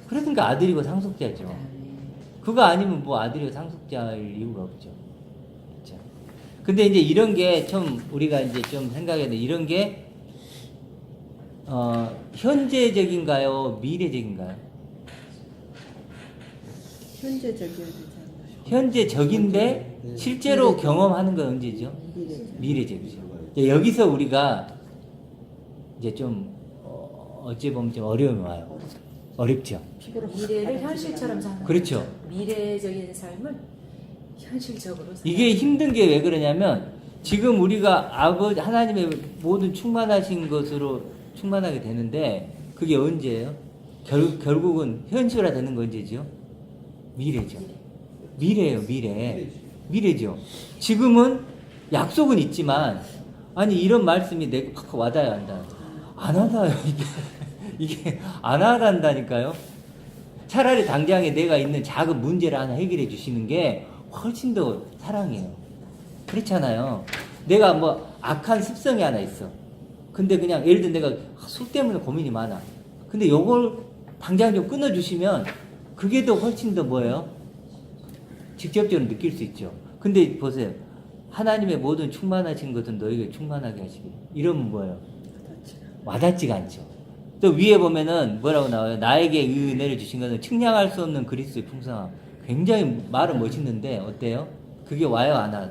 그러니까 아들이고 상속자죠. 그거 아니면 아들이고 상속자일 이유가 없죠. 그렇죠. 근데 이제 이런 게 좀 우리가 이제 좀 생각해야 돼. 이런 게 현재적인가요? 미래적인가요? 현재적이어야 되잖아요. 현재적인데 실제로 경험하는 건 언제죠? 미래적이죠. 여기서 우리가 이제 좀 어찌 보면 좀 어려움이 와요. 어렵죠. 미래를 현실처럼 사는 그렇죠. 거죠. 미래적인 삶을 현실적으로 사는 이게 힘든 게 왜 그러냐면 지금 우리가 아버지 하나님의 모든 충만하신 것으로 충만하게 되는데 그게 언제예요? 결국은 현실화 되는 건 언제죠? 미래죠. 미래예요, 미래죠. 지금은 약속은 있지만 아니 이런 말씀이 내게 확 와닿아야 한다. 안 와닿아요. 이게 안 와닿는다니까요. 차라리 당장에 내가 있는 작은 문제를 하나 해결해 주시는 게 훨씬 더 사랑이에요. 그렇잖아요. 내가 악한 습성이 하나 있어. 근데 그냥 예를 들어 내가 술 때문에 고민이 많아. 근데 요걸 당장 좀 끊어주시면 그게 더 훨씬 더 직접적으로 느낄 수 있죠. 근데 보세요. 하나님의 모든 충만하신 것은 너에게 충만하게 하시기. 이러면 뭐예요? 와닿지가 않죠. 또 위에 보면은 뭐라고 나와요? 나에게 이 은혜를 주신 것은 측량할 수 없는 그리스도의 풍성함. 굉장히 말은 멋있는데 어때요? 그게 와요, 안 와요?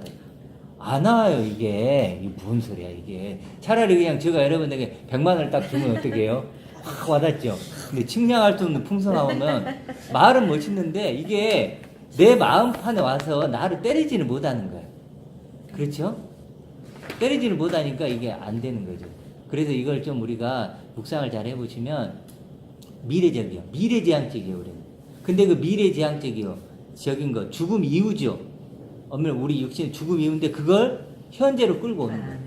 안 와요, 이게. 이게 무슨 소리야, 이게. 차라리 그냥 제가 여러분에게 100만 원을 딱 주면 어떻게 해요? 확 와닿죠. 근데 측량할 수 없는 풍성함은 말은 멋있는데 이게 내 마음판에 와서 나를 때리지는 못하는 거예요. 그렇죠? 때리지를 못하니까 이게 안 되는 거죠. 그래서 이걸 좀 우리가 묵상을 잘 해보시면 미래적이요. 미래지향적이에요, 우리는. 근데 그 미래지향적인 거, 죽음 이후죠. 우리 육신은 죽음 이후인데 그걸 현재로 끌고 오는 거예요.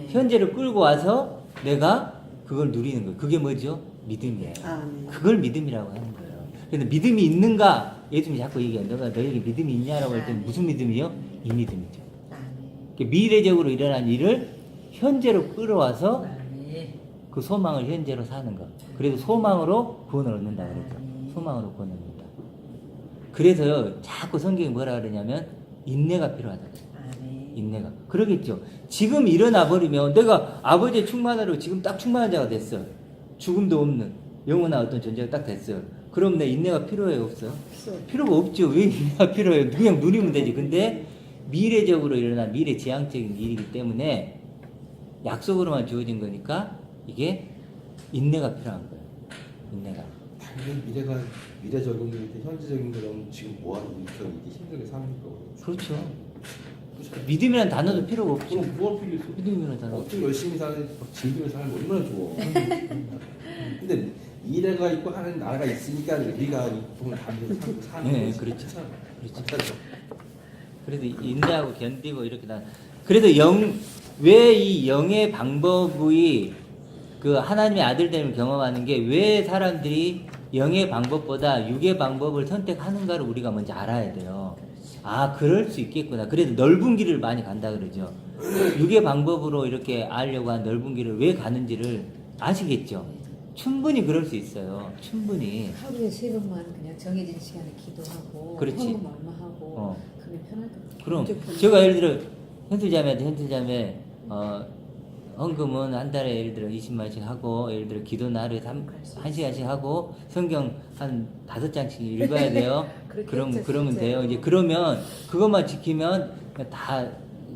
현재로 끌고 와서 내가 그걸 누리는 거예요. 그게 뭐죠? 믿음이에요. 그걸 믿음이라고 하는 거예요. 그래서 믿음이 있는가? 예수님이 자꾸 얘기해요. 너에게 믿음이 있냐라고 할 때 무슨 믿음이요? 이 믿음이죠. 미래적으로 일어난 일을 현재로 끌어와서 그 소망을 현재로 사는 것. 그래서 소망으로 구원을 얻는다 그러죠. 소망으로 구원을 얻는다. 그래서요, 자꾸 성경이 뭐라 그러냐면 인내가 필요하다. 인내가. 그러겠죠. 지금 일어나 버리면 내가 아버지의 충만으로 지금 딱 충만한 자가 됐어요. 죽음도 없는 영원한 어떤 존재가 딱 됐어요. 그럼 내 인내가 필요해요, 없어요? 필요가 없죠. 왜 인내가 필요해요? 그냥 누리면 되지. 근데 미래적으로 일어난 미래지향적인 일이기 때문에 약속으로만 주어진 거니까 이게 인내가 필요한 거예요. 인내가. 당연히 미래적인 일인데 현재적인 거라면 지금 뭐하는 일처럼 이게 힘들게 사는 거거든요. 그렇죠. 믿음이라는 단어도 필요가 없죠. 그럼 뭘 필요 있어? 믿음이라는 단어. 좀 열심히 즐기면서 살면 얼마나 좋아. 근데 미래가 있고 하는 나라가 있으니까 우리가 이 부분을 담면서 사는 네, 거지. 그렇죠. 그렇죠. 그래서 인내하고 견디고 이렇게 그래서 왜 이 영의 방법이 그 하나님의 아들됨을 경험하는 게 왜 사람들이 영의 방법보다 육의 방법을 선택하는가를 우리가 먼저 알아야 돼요. 아, 그럴 수 있겠구나. 그래도 넓은 길을 많이 간다 그러죠. 육의 방법으로 이렇게 알려고 한 넓은 길을 왜 가는지를 아시겠죠? 충분히 그럴 수 있어요. 충분히. 하루에 3번만 그냥 정해진 시간에 기도하고 그렇지. 헌금 얼마 하고 그러면 편할 것 같아요. 그럼 제가 예를 들어 현수자매한테 헌금은 한 달에 예를 들어 20만씩 하고 예를 들어 기도는 하루에 1시간씩 하고 성경 한 5장씩 읽어야 돼요. 그렇겠죠, 그러면 진짜. 돼요. 이제 그러면 그것만 지키면 다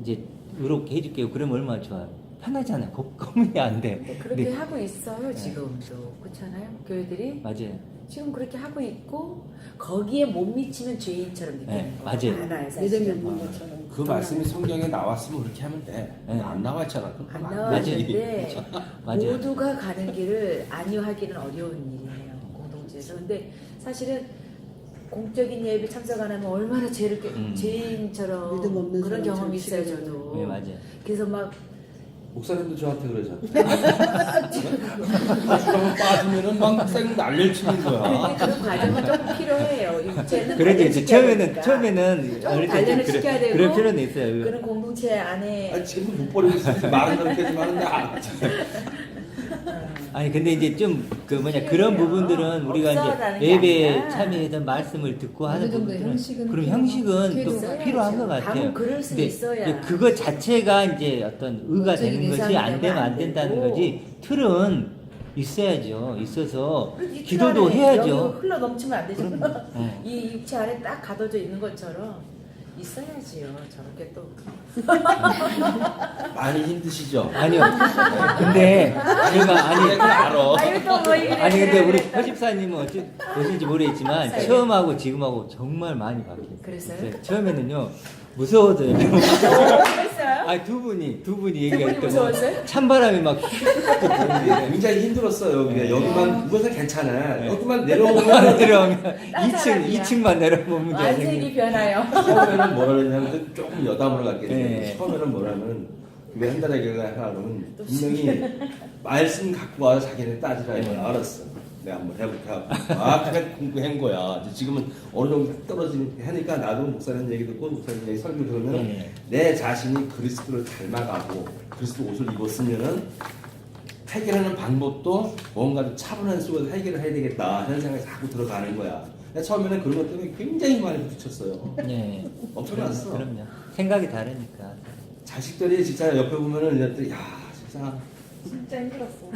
이제 의롭게 해줄게요. 그러면 얼마나 좋아요. 편하잖아요. 고민이 안 돼. 근데 그렇게 근데 하고 있어요 지금도. 그렇잖아요 교회들이 맞아요. 지금 그렇게 하고 있고 거기에 못 미치는 죄인처럼 느끼는 네, 거 맞아요. 많아요 믿음이 사실은. 없는 것처럼. 그 말씀이 성경에 나왔으면 그렇게 하면 돼. 네. 안 나왔잖아. 그럼 안 안 나왔는데 되지. 맞아요. 모두가 가는 길을 안유하기는 어려운 일이에요 공동체에서. 근데 사실은 공적인 예배 참석 안 하면 얼마나 죄인처럼 믿음 없는 그런 사람처럼 경험이 있어요 취급을 저도. 네, 맞아요. 그래서 막 목사님도 저한테 그러잖아요. 주가만 빠지면은 막 날릴 치는 거야. 그런 과정은 조금 필요해요. 육체는 그래도 이제 단련시켜야 처음에는 되니까. 좀 어릴 때 단련을 그래- 시켜야 되고 그럴 필요는 있어요. 그런 공동체 안에 아니, 지금도 못 버리고 있어. 말은 그렇게 하지만 아니 근데 이제 좀 그 필요해요. 그런 부분들은 우리가 없어라는 이제 게 예배에 아니라 참여해서 말씀을 듣고 하는 어느 정도 부분들은 형식은 그럼 필요하고 형식은 또 있어야죠. 필요한 것 같아요. 다만 그럴 수 근데 있어야. 이제 그거 자체가 이제 어떤 의가 법적인 되는 것이 이상이 안 되면 안 되면 안 된다는 되고. 거지. 틀은 있어야죠. 있어서 이 기도도 틀 안에 여기 해야죠. 흘러 넘치면 안 되죠. 그럼요. 네. 이 육체 안에 딱 가둬져 있는 것처럼 있어야지요. 저렇게 또 많이 힘드시죠? 아니요. 근데 제가 아니 내가 알아. 아유 또뭐 이래. 아니 근데 우리 허집사님은 어쩐지 모르겠지만 네. 처음하고 지금하고 정말 많이 바뀌었어요. 그랬어요? 네, 처음에는요 무서워져요. 했어요? 아니 두 분이 두 분이 얘기할 때 무서웠어요? 찬바람이 막 굉장히 힘들었어요. 네. 여기만 그것은 괜찮아. 네. 여기만 내려오면 내려오면 사람이야. 2층만 내려보면 안색이 변해요. 처음에는 뭐라 그랬냐면 조금 여담으로 갈게요. 네. 처음에는 뭐라면 교회 한 달에 교회 하나 그러면 분명히 말씀 갖고 와서 자기네 따지라 이거 네. 알았어. 내가 한번 해볼게 하고 그냥 공부한 거야. 이제 지금은 어느 정도 떨어지니까 나도 목사님 얘기 듣고 목사님 얘기 설교 들으면 네. 내 자신이 그리스도를 닮아가고 그리스도 옷을 입었으면은 해결하는 방법도 뭔가 좀 차분한 속에서 해결을 해야 되겠다 하는 생각이 자꾸 들어가는 거야. 내가 처음에는 그런 것 때문에 굉장히 많이 부딪혔어요. 네. 엄청났어. 그럼요. 생각이 다르니까. 자식들이 진짜 옆에 보면은 이제 야 진짜 진짜 힘들었어.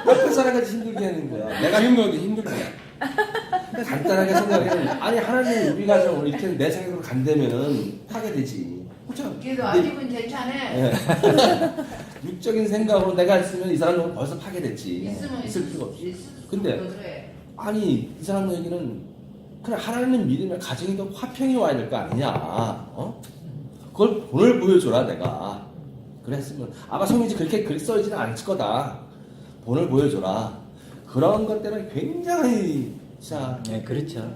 옆에 사람같이 힘들게 하는 거야. 내가 힘들게 간단하게 생각해는 아니 하나님 우리 가정 이렇게 내 생각으로 간다면은 하게 되지. 그렇죠? 그래도 아직은 괜찮아. 예. 육적인 생각으로 내가 있으면 이 사람은 벌써 파괴됐지. 있으면 있을 필요가 없어. 있을 근데 그래. 아니 이 사람 얘기는 그냥 하나님 믿으면 가정에 더 화평이 와야 될 거 아니냐. 어? 그걸 본을 보여줘라 내가. 그랬으면 아마 성경이 그렇게 글 써있지는 않을 거다. 본을 보여줘라. 그런 것 때문에 굉장히 진짜 네, 그렇죠.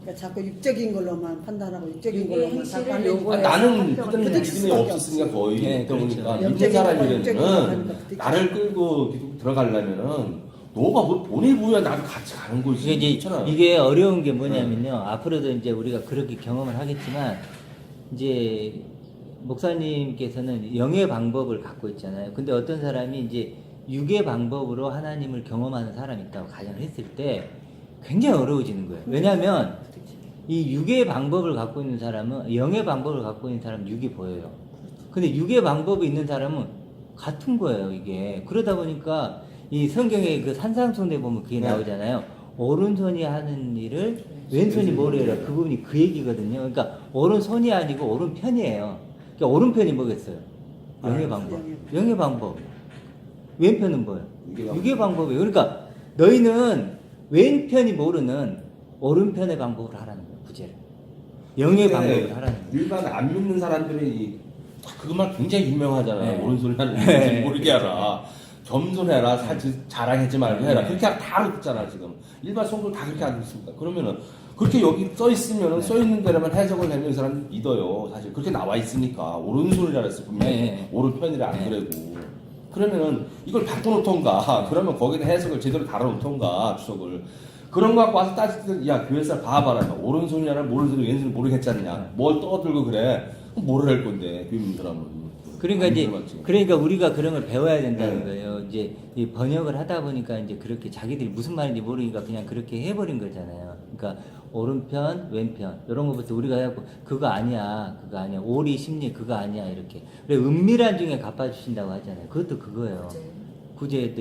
그러니까 자꾸 육적인 걸로만 판단하고 육적인 이게 걸로만 행실을 자꾸 하는 요구해요. 나는 화평을 그때는 부딪힐 믿음이 수밖에 없었으니까 거의 네, 그러다 보니까 그렇죠. 믿는 영적인 사람이면은 거니까 부딪혀. 나를 끌고 기독 들어가려면은 너가 뭐 본을 보여 나도 같이 가는 거지. 이게 이제 그렇잖아. 이게 어려운 게 뭐냐면요. 앞으로도 이제 우리가 그렇게 경험을 하겠지만 이제 목사님께서는 영의 방법을 갖고 있잖아요. 근데 어떤 사람이 이제 육의 방법으로 하나님을 경험하는 사람이 있다고 가정을 했을 때 굉장히 어려워지는 거예요. 왜냐하면 이 육의 방법을 갖고 있는 사람은 영의 방법을 갖고 있는 사람은 육이 보여요. 근데 육의 방법이 있는 사람은 같은 거예요, 이게. 그러다 보니까 이 성경의 그 산상손에 보면 그게 네. 나오잖아요. 오른손이 하는 일을 왼손이 뭘 해라. 그 부분이 그 얘기거든요. 그러니까 오른손이 아니고 오른편이에요. 그러니까 오른편이 뭐겠어요? 영의 방법. 영의 방법. 왼편은 뭐예요? 육의 방법이에요. 그러니까 너희는 왼편이 모르는 오른편의 방법을 하라는 거예요. 구제를. 영의 방법을 하라는 거예요. 일반 안 믿는 사람들이 그것만 굉장히 유명하잖아요. 네. 오른손 하는 네. 줄 모르게 하라. 겸손해라. 사실 자랑하지 말고 해라. 네. 그렇게 다 듣잖아 지금. 일반 성도 다 그렇게 하고 있습니다. 그러면은 그렇게 여기 써 있으면은 네. 써 있는 대로만 해석을 하면 이 사람 믿어요. 사실 그렇게 나와 있으니까 오른손이라 그랬어 분명히. 네. 오른편이라 안 네. 그래도. 그러면은 이걸 바꿔놓던가. 그러면 거기다 해석을 제대로 달아놓던가 주석을. 그런 거 갖고 와서 따질 때, 야, 교회사 봐봐라. 오른손이냐, 오른손이 왼손이 모르겠잖냐. 뭘 떠들고 그래. 그럼 뭐를 할 건데, 교인들하면. 그러니까 이제 맞지. 그러니까 우리가 그런 걸 배워야 된다는 네. 거예요. 이제 이 번역을 하다 보니까 이제 그렇게 자기들이 무슨 말인지 모르니까 그냥 그렇게 해버린 거잖아요. 그러니까 오른편, 왼편 이런 것부터 우리가 해갖고 그거 아니야, 오리, 심리 그거 아니야 이렇게. 그래 은밀한 중에 갚아주신다고 하잖아요. 그것도 그거예요. 구제에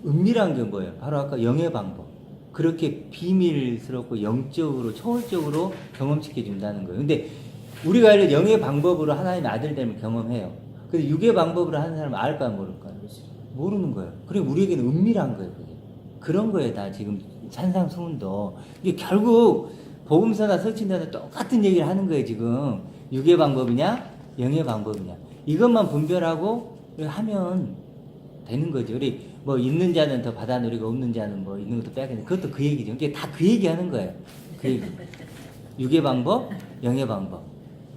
은밀한 게 뭐예요? 바로 아까 영의 방법. 그렇게 비밀스럽고 영적으로 초월적으로 경험시켜 준다는 거예요. 근데 우리가 이런 영의 방법으로 하나님의 아들됨을 경험해요. 근데 육의 방법으로 하는 사람은 알까 모를까? 모르는 거예요. 그리고 우리에게는 은밀한 거예요. 그게. 그런 거에 다 지금 산상수훈도 이게 결국 복음서나 설친다는 똑같은 얘기를 하는 거예요. 지금 육의 방법이냐 영의 방법이냐 이것만 분별하고 하면 되는 거죠. 우리 뭐 있는 자는 더 받아 누리고 없는 자는 뭐 있는 것도 빼야겠네. 그것도 그 얘기죠. 이게 다 그 얘기 하는 거예요. 그 얘기. 육의 방법, 영의 방법.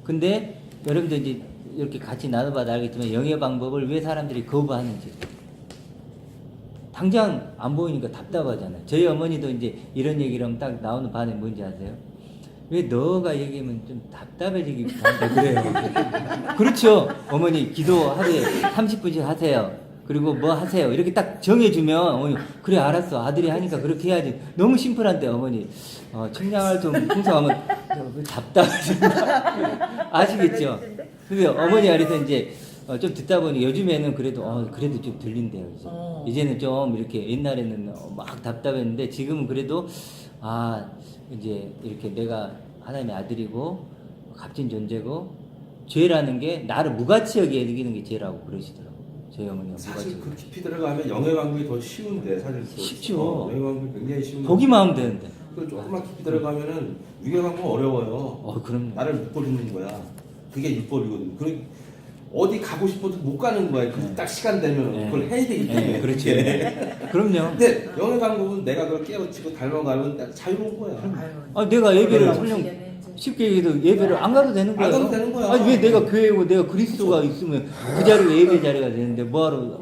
근데 여러분들 이제 이렇게 같이 나눠봐도 알겠지만 영의 방법을 왜 사람들이 거부하는지. 당장 안 보이니까 답답하잖아요. 저희 어머니도 이제 이런 얘기를 하면 딱 나오는 반응이 뭔지 아세요? 왜 너가 얘기하면 좀 답답해지기 한다 그래요. 그렇죠. 어머니 기도 하루에 30분씩 하세요. 그리고 뭐 하세요. 이렇게 딱 정해주면 어머니 그래 알았어. 아들이 하니까 그렇게 해야지. 너무 심플한데 어머니 청량할 좀 풍성하면 답답해진다. 아시겠죠? 근데 어머니가 그래서 이제 좀 듣다 보니 요즘에는 그래도 그래도 좀 들린대요. 이제는 좀 이렇게 옛날에는 막 답답했는데 지금은 그래도 이제 이렇게 내가 하나님의 아들이고 값진 존재고 죄라는 게 나를 무가치 여기는 게 죄라고 그러시더라고요. 저희 어머니가 사실 무가치. 그 깊이 들어가면 영의 방법이 더 쉬운데 사실 쉽죠. 영의 방법이 굉장히 쉬운데 보기만 하면 되는데. 그 조금만 깊이 들어가면은 육의 방법 어려워요. 그럼요. 나를 묶어주는 거야. 그게 율법이거든. 그 어디 가고 싶어도 못 가는 거야. 그 딱 시간 되면 네. 그걸 해야 되기 때문에. 네, 그렇죠. 그럼요. 근데 영의 방법은 내가 그걸 깨우치고 닮아가면 딱 자유로운 거야. 내가 예배를 그래요. 설령 쉽게 얘기해도 예배를 안 가도 되는 거야. 안 가도 되는 거야. 아니 왜 내가 교회고 내가 그리스도가 있으면 그 자리가 예배 자리가 되는데 뭐하러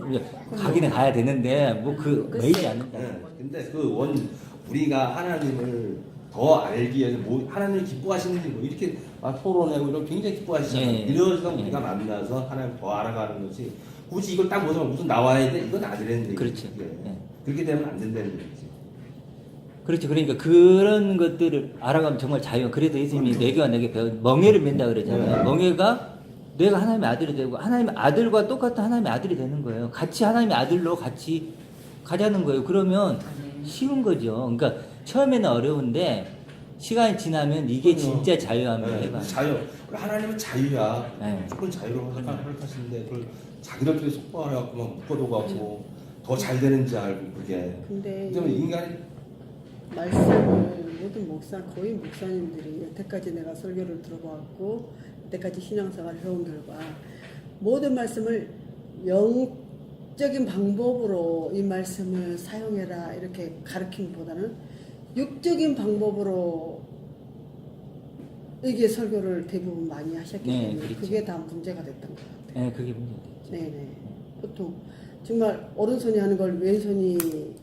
가기는 가야 되는데 뭐 그 매일이 않는다. 네. 근데 우리가 하나님을 더 알기 위해서 하나님이 기뻐하시는 일 이렇게 토론하고 이런 굉장히 기뻐하시잖아요. 네. 이래서 네. 우리가 만나서 하나님 더 알아가는 거지. 굳이 이걸 딱 보자면 무슨 나와야 돼? 이건 아니라는 얘기. 그렇죠. 네. 그렇게 되면 안 된다는 얘기지. 그렇죠. 그러니까 그런 것들을 알아가면 정말 자유. 그래도 예수님이 내게와 내게 배운 멍에를 맨다 그러잖아요. 네. 멍에가 내가 하나님의 아들이 되고 하나님의 아들과 똑같은 하나님의 아들이 되는 거예요. 같이 하나님의 아들로 같이 가자는 거예요. 그러면 쉬운 거죠. 그러니까 처음에는 어려운데 시간이 지나면 이게 진짜 자유함을 해봐요. 자유. 하나님은 자유야. 네. 무조건 자유로 활약하시는데 그걸 자기들끼리 속박해갖고 막 묶어둬갖고 더 잘 되는지 알고 그게. 근데 그러면 인간이 말씀을 모든 거의 목사님들이 여태까지 내가 설교를 들어봤고 여태까지 신앙생활을 해온 결과 모든 말씀을 영적인 방법으로 이 말씀을 사용해라 이렇게 가르침보다는 육적인 방법으로 이게 설교를 대부분 많이 하셨기 네, 때문에 그렇죠. 그게 다 문제가 됐던 것 같아요. 네, 그게 문제겠죠. 네네. 보통 정말 오른손이 하는 걸 왼손이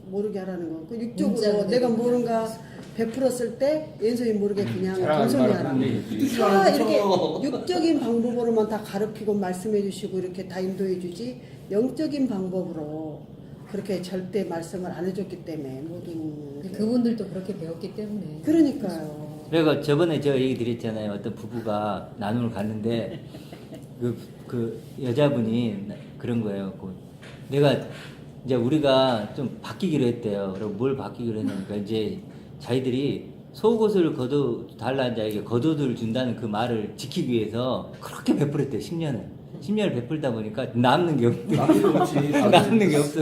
모르게 하라는 거. 그 육적으로 문자가 내가 되고 뭔가 베풀었을 때 왼손이 모르게 그냥 잘하는 동손이 말은 하라. 그런데 다 이렇게 육적인 방법으로만 다 가르치고 말씀해 주시고 이렇게 다 인도해 주지 영적인 방법으로 그렇게 절대 말씀을 안 해줬기 때문에 모든 그분들도 그렇게 배웠기 때문에. 그러니까요. 그리고 저번에 제가 얘기 드렸잖아요. 어떤 부부가 나눔을 갔는데 그 여자분이 그런 거예요. 내가 이제 우리가 좀 바뀌기로 했대요. 그리고 뭘 바뀌기로 했냐니까 이제 자기들이 속옷을 달라는 자에게 겉옷을 준다는 그 말을 지키기 위해서 그렇게 베풀었대요. 10년을 베풀다 보니까 남는 게 없대. 남는 게 없어.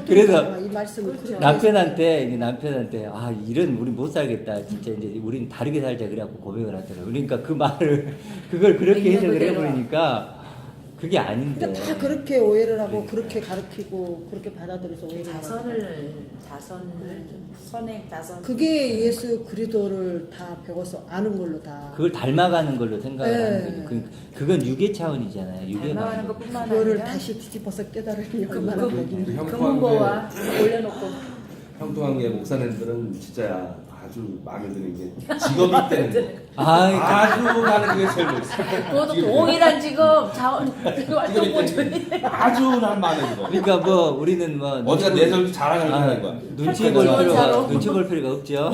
그래서 이 말씀을 그렇게 남편한테 이런 우리 못 살겠다. 진짜 이제 우린 다르게 살자 그래갖고 고백을 하더라고. 그러니까 그걸 그렇게 해석을 해버리니까 그게 아닌데. 그러니까 다 그렇게 오해를 하고 그렇게 가르치고 그렇게 받아들여서 오해를 하고 선행 다선 그게 예수 그리스도를 다 배워서 아는 걸로 다 그걸 닮아가는 걸로 생각을 네. 하는 거죠. 그건 유괴 차원이잖아요. 유괴 닮아가는 방법. 것뿐만 그거를 아니라 다시 뒤집어서 깨달으니 얼마나 금은보와 올려놓고 형통한 게 목사님들은 진짜야. 아주 마음에 드는 게 직업이 때는 아이, 아주 나는 그게 제일 멋있어. 그것도 동일한 직업 자원 완전 보조니. 아주 난 마음에 들어. 그러니까 뭐 우리는 뭐 어디가 내 젊은 자랑을 하는 거야. 눈치 볼 지원사로. 필요가 눈치 볼 필요가 없죠.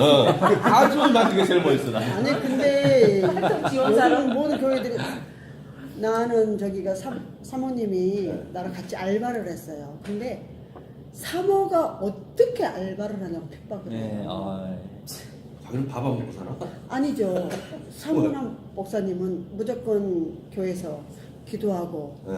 아주 난 그게 제일 멋있어. 나. 아니 근데 지원사로? 요즘 모든 교회들이 나는 저기가 사모님이 나랑 같이 알바를 했어요. 근데 사모가 어떻게 알바를 하냐고 핍박을 네, 해요. 자기는 밥 안 먹고 사나? 아니죠. 사모남 목사님은 무조건 교회에서 기도하고 네.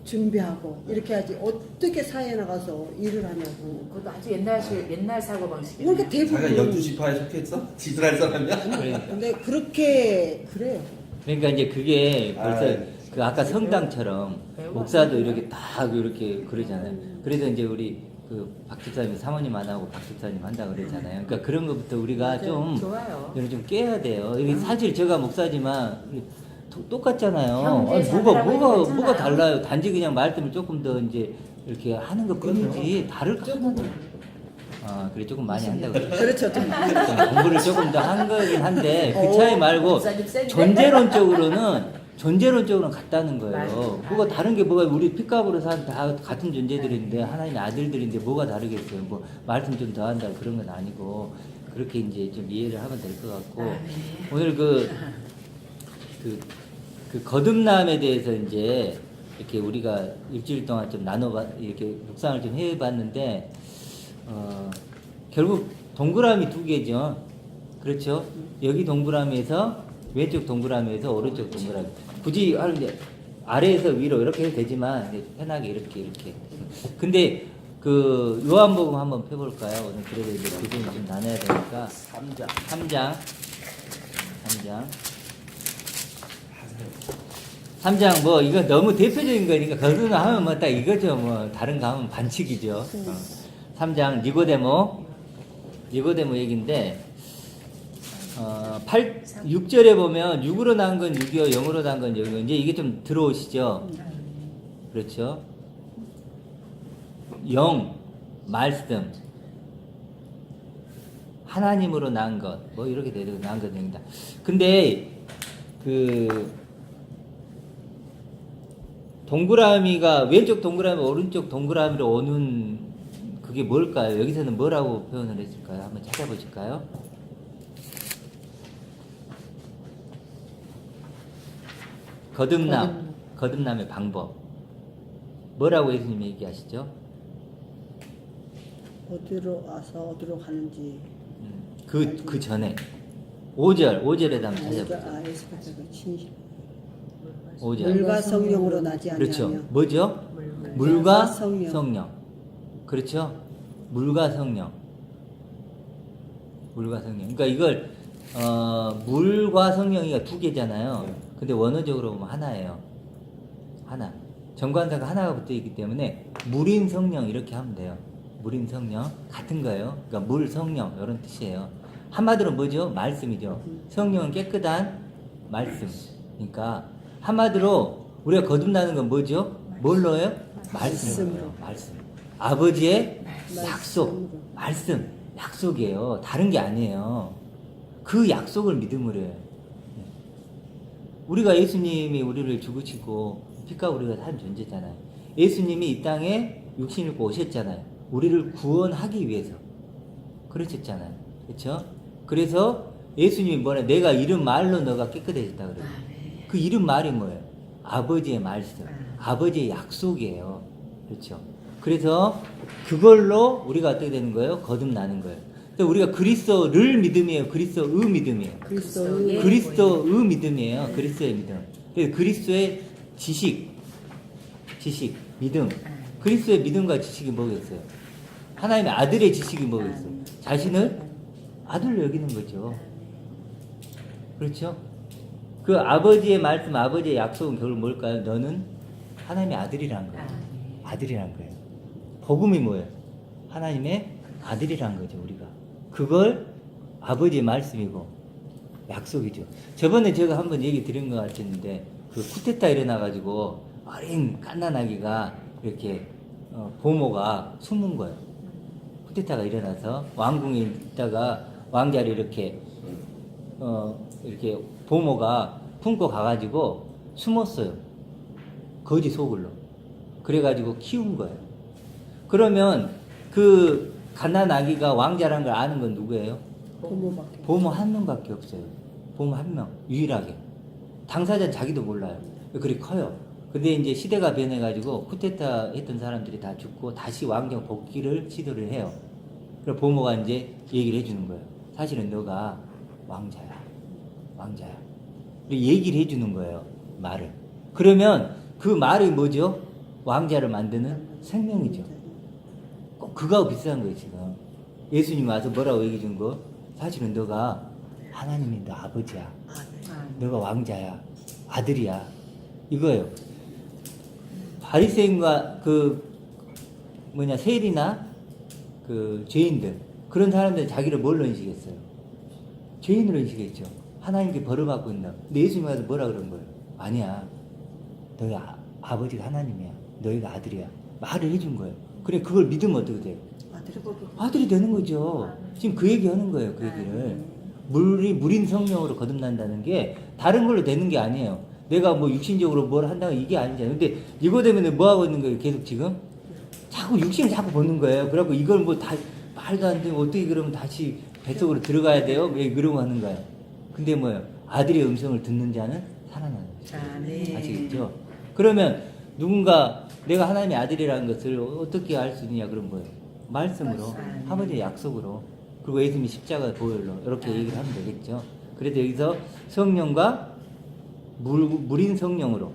준비하고 이렇게 하지 어떻게 사회에 나가서 일을 하냐고. 그것도 아주 옛날 사고 방식이에요. 그러니까 자기가 대부분 연주지파에 속해 있어? 지도할 사람이야? 그러니까. 근데 그렇게 그래요. 그러니까 이제 그게 벌써 아이. 그 아까 성당처럼 목사도 이렇게 다 이렇게 그러잖아요. 그래서 이제 우리 그 박 집사님 사모님 안 하고 박 집사님 한다 그러잖아요. 그러니까 그런 것부터 우리가 좀 좋아요. 이걸 좀 깨야 돼요. 이게 사실 제가 목사지만 똑같잖아요. 형제 아니, 자매라고 뭐가 괜찮아요. 달라요? 단지 그냥 말씀을 조금 더 이제 이렇게 하는 것 뿐이지 다를 거 하나도. 아, 그래 조금 많이 한다고. 그렇죠. 좀. 공부를 조금 더 한 거긴 한데 그 차이 말고 목사님 센데? 존재론적으로는 같다는 거예요. 맞아요. 그거 다른 게 뭐가 우리 핏값으로 산 다 같은 존재들인데 하나님의 아들들인데 뭐가 다르겠어요. 뭐 말씀 좀 더 한다 그런 건 아니고 그렇게 이제 좀 이해를 하면 될 것 같고 오늘 그 거듭남에 대해서 이제 이렇게 우리가 일주일 동안 좀 이렇게 묵상을 좀 해봤는데 결국 동그라미 두 개죠. 그렇죠? 여기 동그라미에서 왼쪽 동그라미에서 오른쪽 동그라미. 굳이 하는데 아래에서 위로 이렇게 해도 되지만 이제 편하게 이렇게. 근데 그 요한복음 한번 펴볼까요? 오늘 그래도 이제 부분을 좀 나눠야 되니까 3장 뭐 이거 너무 대표적인 거니까 거듭나 하면 뭐 딱 이거죠. 뭐 다른 거 하면 반칙이죠. 3장 니고데모 얘기인데 6절에 보면 6으로 난 건 6이요 0으로 난 건 0이요. 이제 이게 좀 들어오시죠. 그렇죠. 0 말씀 하나님으로 난 것 뭐 이렇게 되고 난 것입니다. 근데 그 동그라미가 왼쪽 동그라미 오른쪽 동그라미로 오는 그게 뭘까요? 여기서는 뭐라고 표현을 했을까요? 한번 찾아보실까요? 거듭남의 방법 뭐라고 예수님이 얘기하시죠? 어디로 와서 어디로 가는지. 그 전에 5절에 한번 찾아보세요. 예수께서 진실. 5절. 물과 성령으로 나지 그렇죠. 아니하며. 뭐죠? 물과 성령. 그렇죠? 물과 성령. 그러니까 이걸 물과 성령이가 두 개잖아요. 근데 원어적으로 보면 하나예요. 하나. 정관사가 하나가 붙어 있기 때문에 물인 성령 이렇게 하면 돼요. 물인 성령 같은 거예요. 그러니까 물 성령 이런 뜻이에요. 한마디로 뭐죠? 말씀이죠. 성령은 깨끗한 말씀. 그러니까 한마디로 우리가 거듭나는 건 뭐죠? 뭘로요? 말씀으로. 말씀. 아버지의 약속. 말씀. 약속이에요. 다른 게 아니에요. 그 약속을 믿음으로 해요. 우리가 예수님이 우리를 죽으시고 피값 우리가 산 존재잖아요. 예수님이 이 땅에 육신 입고 오셨잖아요. 우리를 구원하기 위해서 그러셨잖아요. 그렇죠? 그래서 예수님이 뭐냐? 내가 이런 말로 너가 깨끗해졌다 그래요. 그 이런 말이 뭐예요? 아버지의 말씀, 아버지의 약속이에요. 그렇죠? 그래서 그걸로 우리가 어떻게 되는 거예요? 거듭나는 거예요. 그래서 우리가 그리스도를 믿음이에요. 그리스도의 믿음이에요. 그리스도의 믿음이에요. 그리스도의 믿음. 그래서 그리스도의 지식, 믿음. 그리스도의 믿음과 지식이 뭐겠어요? 하나님의 아들의 지식이 뭐겠어요? 자신을 아들로 여기는 거죠. 그렇죠? 그 아버지의 말씀, 아버지의 약속은 결국 뭘까요? 너는 하나님의 아들이라는 거예요. 아들이라는 거예요. 복음이 뭐예요? 하나님의 아들이라는 거죠, 우리가. 그걸 아버지의 말씀이고 약속이죠. 저번에 제가 한번 얘기 드린 것 같았는데 그 쿠데타 일어나가지고 어린 갓난아기가 이렇게 보모가 숨은 거예요. 쿠데타가 일어나서 왕궁에 있다가 왕자를 이렇게 이렇게 보모가 품고 가가지고 숨었어요. 거지 속을로. 그래가지고 키운 거예요. 그러면 그 갓난 아기가 왕자라는 걸 아는 건 누구예요? 부모밖에. 보모 한 명밖에 없어요. 보모 한 명, 유일하게. 당사자는 자기도 몰라요. 그리 커요. 근데 이제 시대가 변해가지고 쿠데타 했던 사람들이 다 죽고 다시 왕정 복귀를 시도를 해요. 그래서 보모가 이제 얘기를 해주는 거예요. 사실은 너가 왕자야. 왕자야. 이렇게 얘기를 해주는 거예요. 말을. 그러면 그 말이 뭐죠? 왕자를 만드는 생명이죠. 꼭 그거하고 비슷한 거예요, 지금. 예수님 와서 뭐라고 얘기해 준 거? 사실은 너가 하나님이 너 아버지야. 너가 왕자야. 아들이야. 이거예요. 바리새인과 세리나 그 죄인들, 그런 사람들 자기를 뭘로 인식했어요? 죄인으로 인식했죠. 하나님께 벌을 받고 있나. 근데 예수님 와서 뭐라 그런 거예요? 아니야. 너희 아버지가 하나님이야. 너희가 아들이야. 말을 해준 거예요. 그래, 그걸 믿으면 어떻게 돼요? 아들이 되는 거죠. 지금 그 얘기 하는 거예요, 그 얘기를. 물인 성령으로 거듭난다는 게 다른 걸로 되는 게 아니에요. 내가 뭐 육신적으로 뭘 한다고 이게 아니잖아요. 근데 이거 때문에 뭐 하고 있는 거예요, 계속 지금? 자꾸 육신을 자꾸 보는 거예요. 그래갖고 이걸 뭐 다, 말도 안 되고 어떻게 그러면 다시 뱃속으로 들어가야 돼요? 왜 그러고 하는 거예요? 근데 뭐예요? 아들의 음성을 듣는 자는 살아나는 거죠. 아시겠죠? 그러면 누군가 내가 하나님의 아들이라는 것을 어떻게 알 수 있느냐, 그런 거예요. 말씀으로, 아버지의 약속으로, 그리고 예수님이 십자가 보혈로 이렇게 얘기를 하면 되겠죠. 그래서 여기서 성령과 물인 성령으로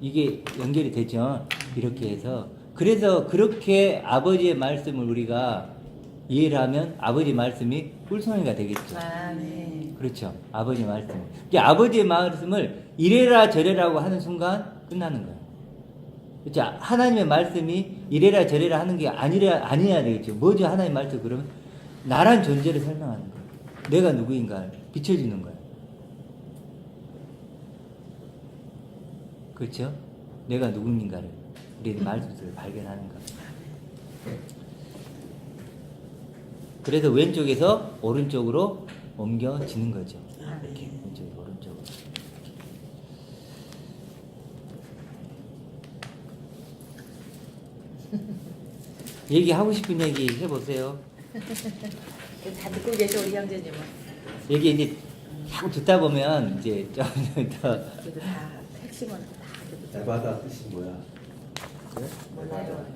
이게 연결이 되죠. 이렇게 해서 그래서 그렇게 아버지의 말씀을 우리가 이해를 하면 아버지 말씀이 꿀송이가 되겠죠. 그렇죠. 아버지 말씀. 이게 아버지의 말씀을 이래라 저래라고 하는 순간 끝나는 거예요. 그렇죠. 하나님의 말씀이 이래라 저래라 하는 게 아니어야 되겠죠. 뭐죠? 하나님의 말씀 그러면 나란 존재를 설명하는 거예요. 내가 누구인가를 비춰주는 거예요. 그렇죠? 내가 누구인가를 우리 말씀을 발견하는 거예요. 그래서 왼쪽에서 오른쪽으로 옮겨지는 거죠. 이렇게 왼쪽에서 오른쪽으로. 얘기하고 싶은 얘기 해보세요. 다 듣고 계셔 우리 형제님은. 여기 이제 자꾸 듣다 보면 이제 좀 더 그래도 다 핵심은 다 듣고 에바다 뜻이 뭐야? 몰라요.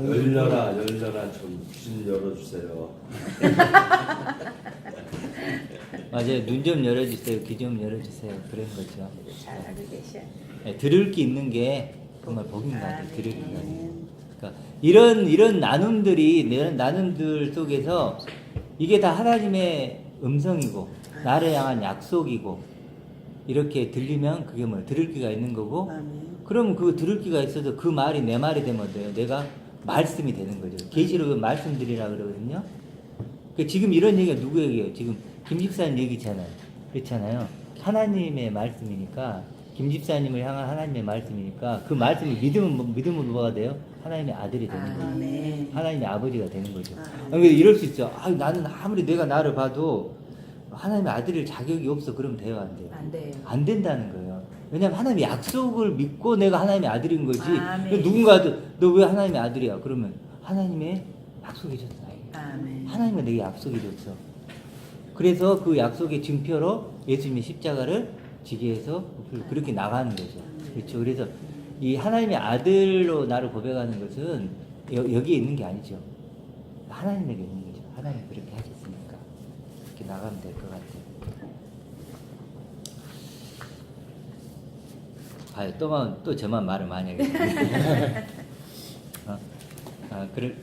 열려라 좀 귀신 열어주세요. 맞아요. 눈 좀 열어주세요. 귀 좀 열어주세요. 그런 거죠. 잘 알고 계셔. 네, 들을 게 있는 게 정말 복인 것 같아요. 들을 게 있는 게. 그러니까 이런 나눔들 속에서 이게 다 하나님의 음성이고 나를 향한 약속이고 이렇게 들리면 그게 뭐예요? 들을 기가 있는 거고. 그럼 그 들을 기가 있어서 그 말이 내 말이 되면 어때요? 내가 말씀이 되는 거죠. 계시록은 말씀들이라 그러거든요. 지금 이런 얘기가 누구 얘기예요? 지금 김 집사님 얘기잖아요. 그렇잖아요. 하나님의 말씀이니까 김 집사님을 향한 하나님의 말씀이니까 그 말씀을 믿으면 뭐가 돼요? 하나님의 아들이 되는 거예요. 하나님의 아버지가 되는 거죠. 그래서 이럴 수 있죠. 나는 아무리 내가 나를 봐도 하나님의 아들일 자격이 없어. 그러면 돼요, 안 돼요? 안 돼요. 안 된다는 거예요. 왜냐하면 하나님의 약속을 믿고 내가 하나님의 아들인 거지. 아멘. 누군가도 너 왜 하나님의 아들이야? 그러면 하나님의 약속이 줬어. 나에게. 하나님은 내게 약속이 줬어. 그래서 그 약속의 증표로 예수님의 십자가를 지게 해서 그렇게 나가는 거죠. 그렇죠. 그래서 이 하나님의 아들로 나를 고백하는 것은 여기에 있는 게 아니죠. 하나님에게 있는 거죠. 하나님 그렇게 하셨으니까 이렇게 나가면 될 것 같아요. 또 저만 말을 많이 하겠네. 그래.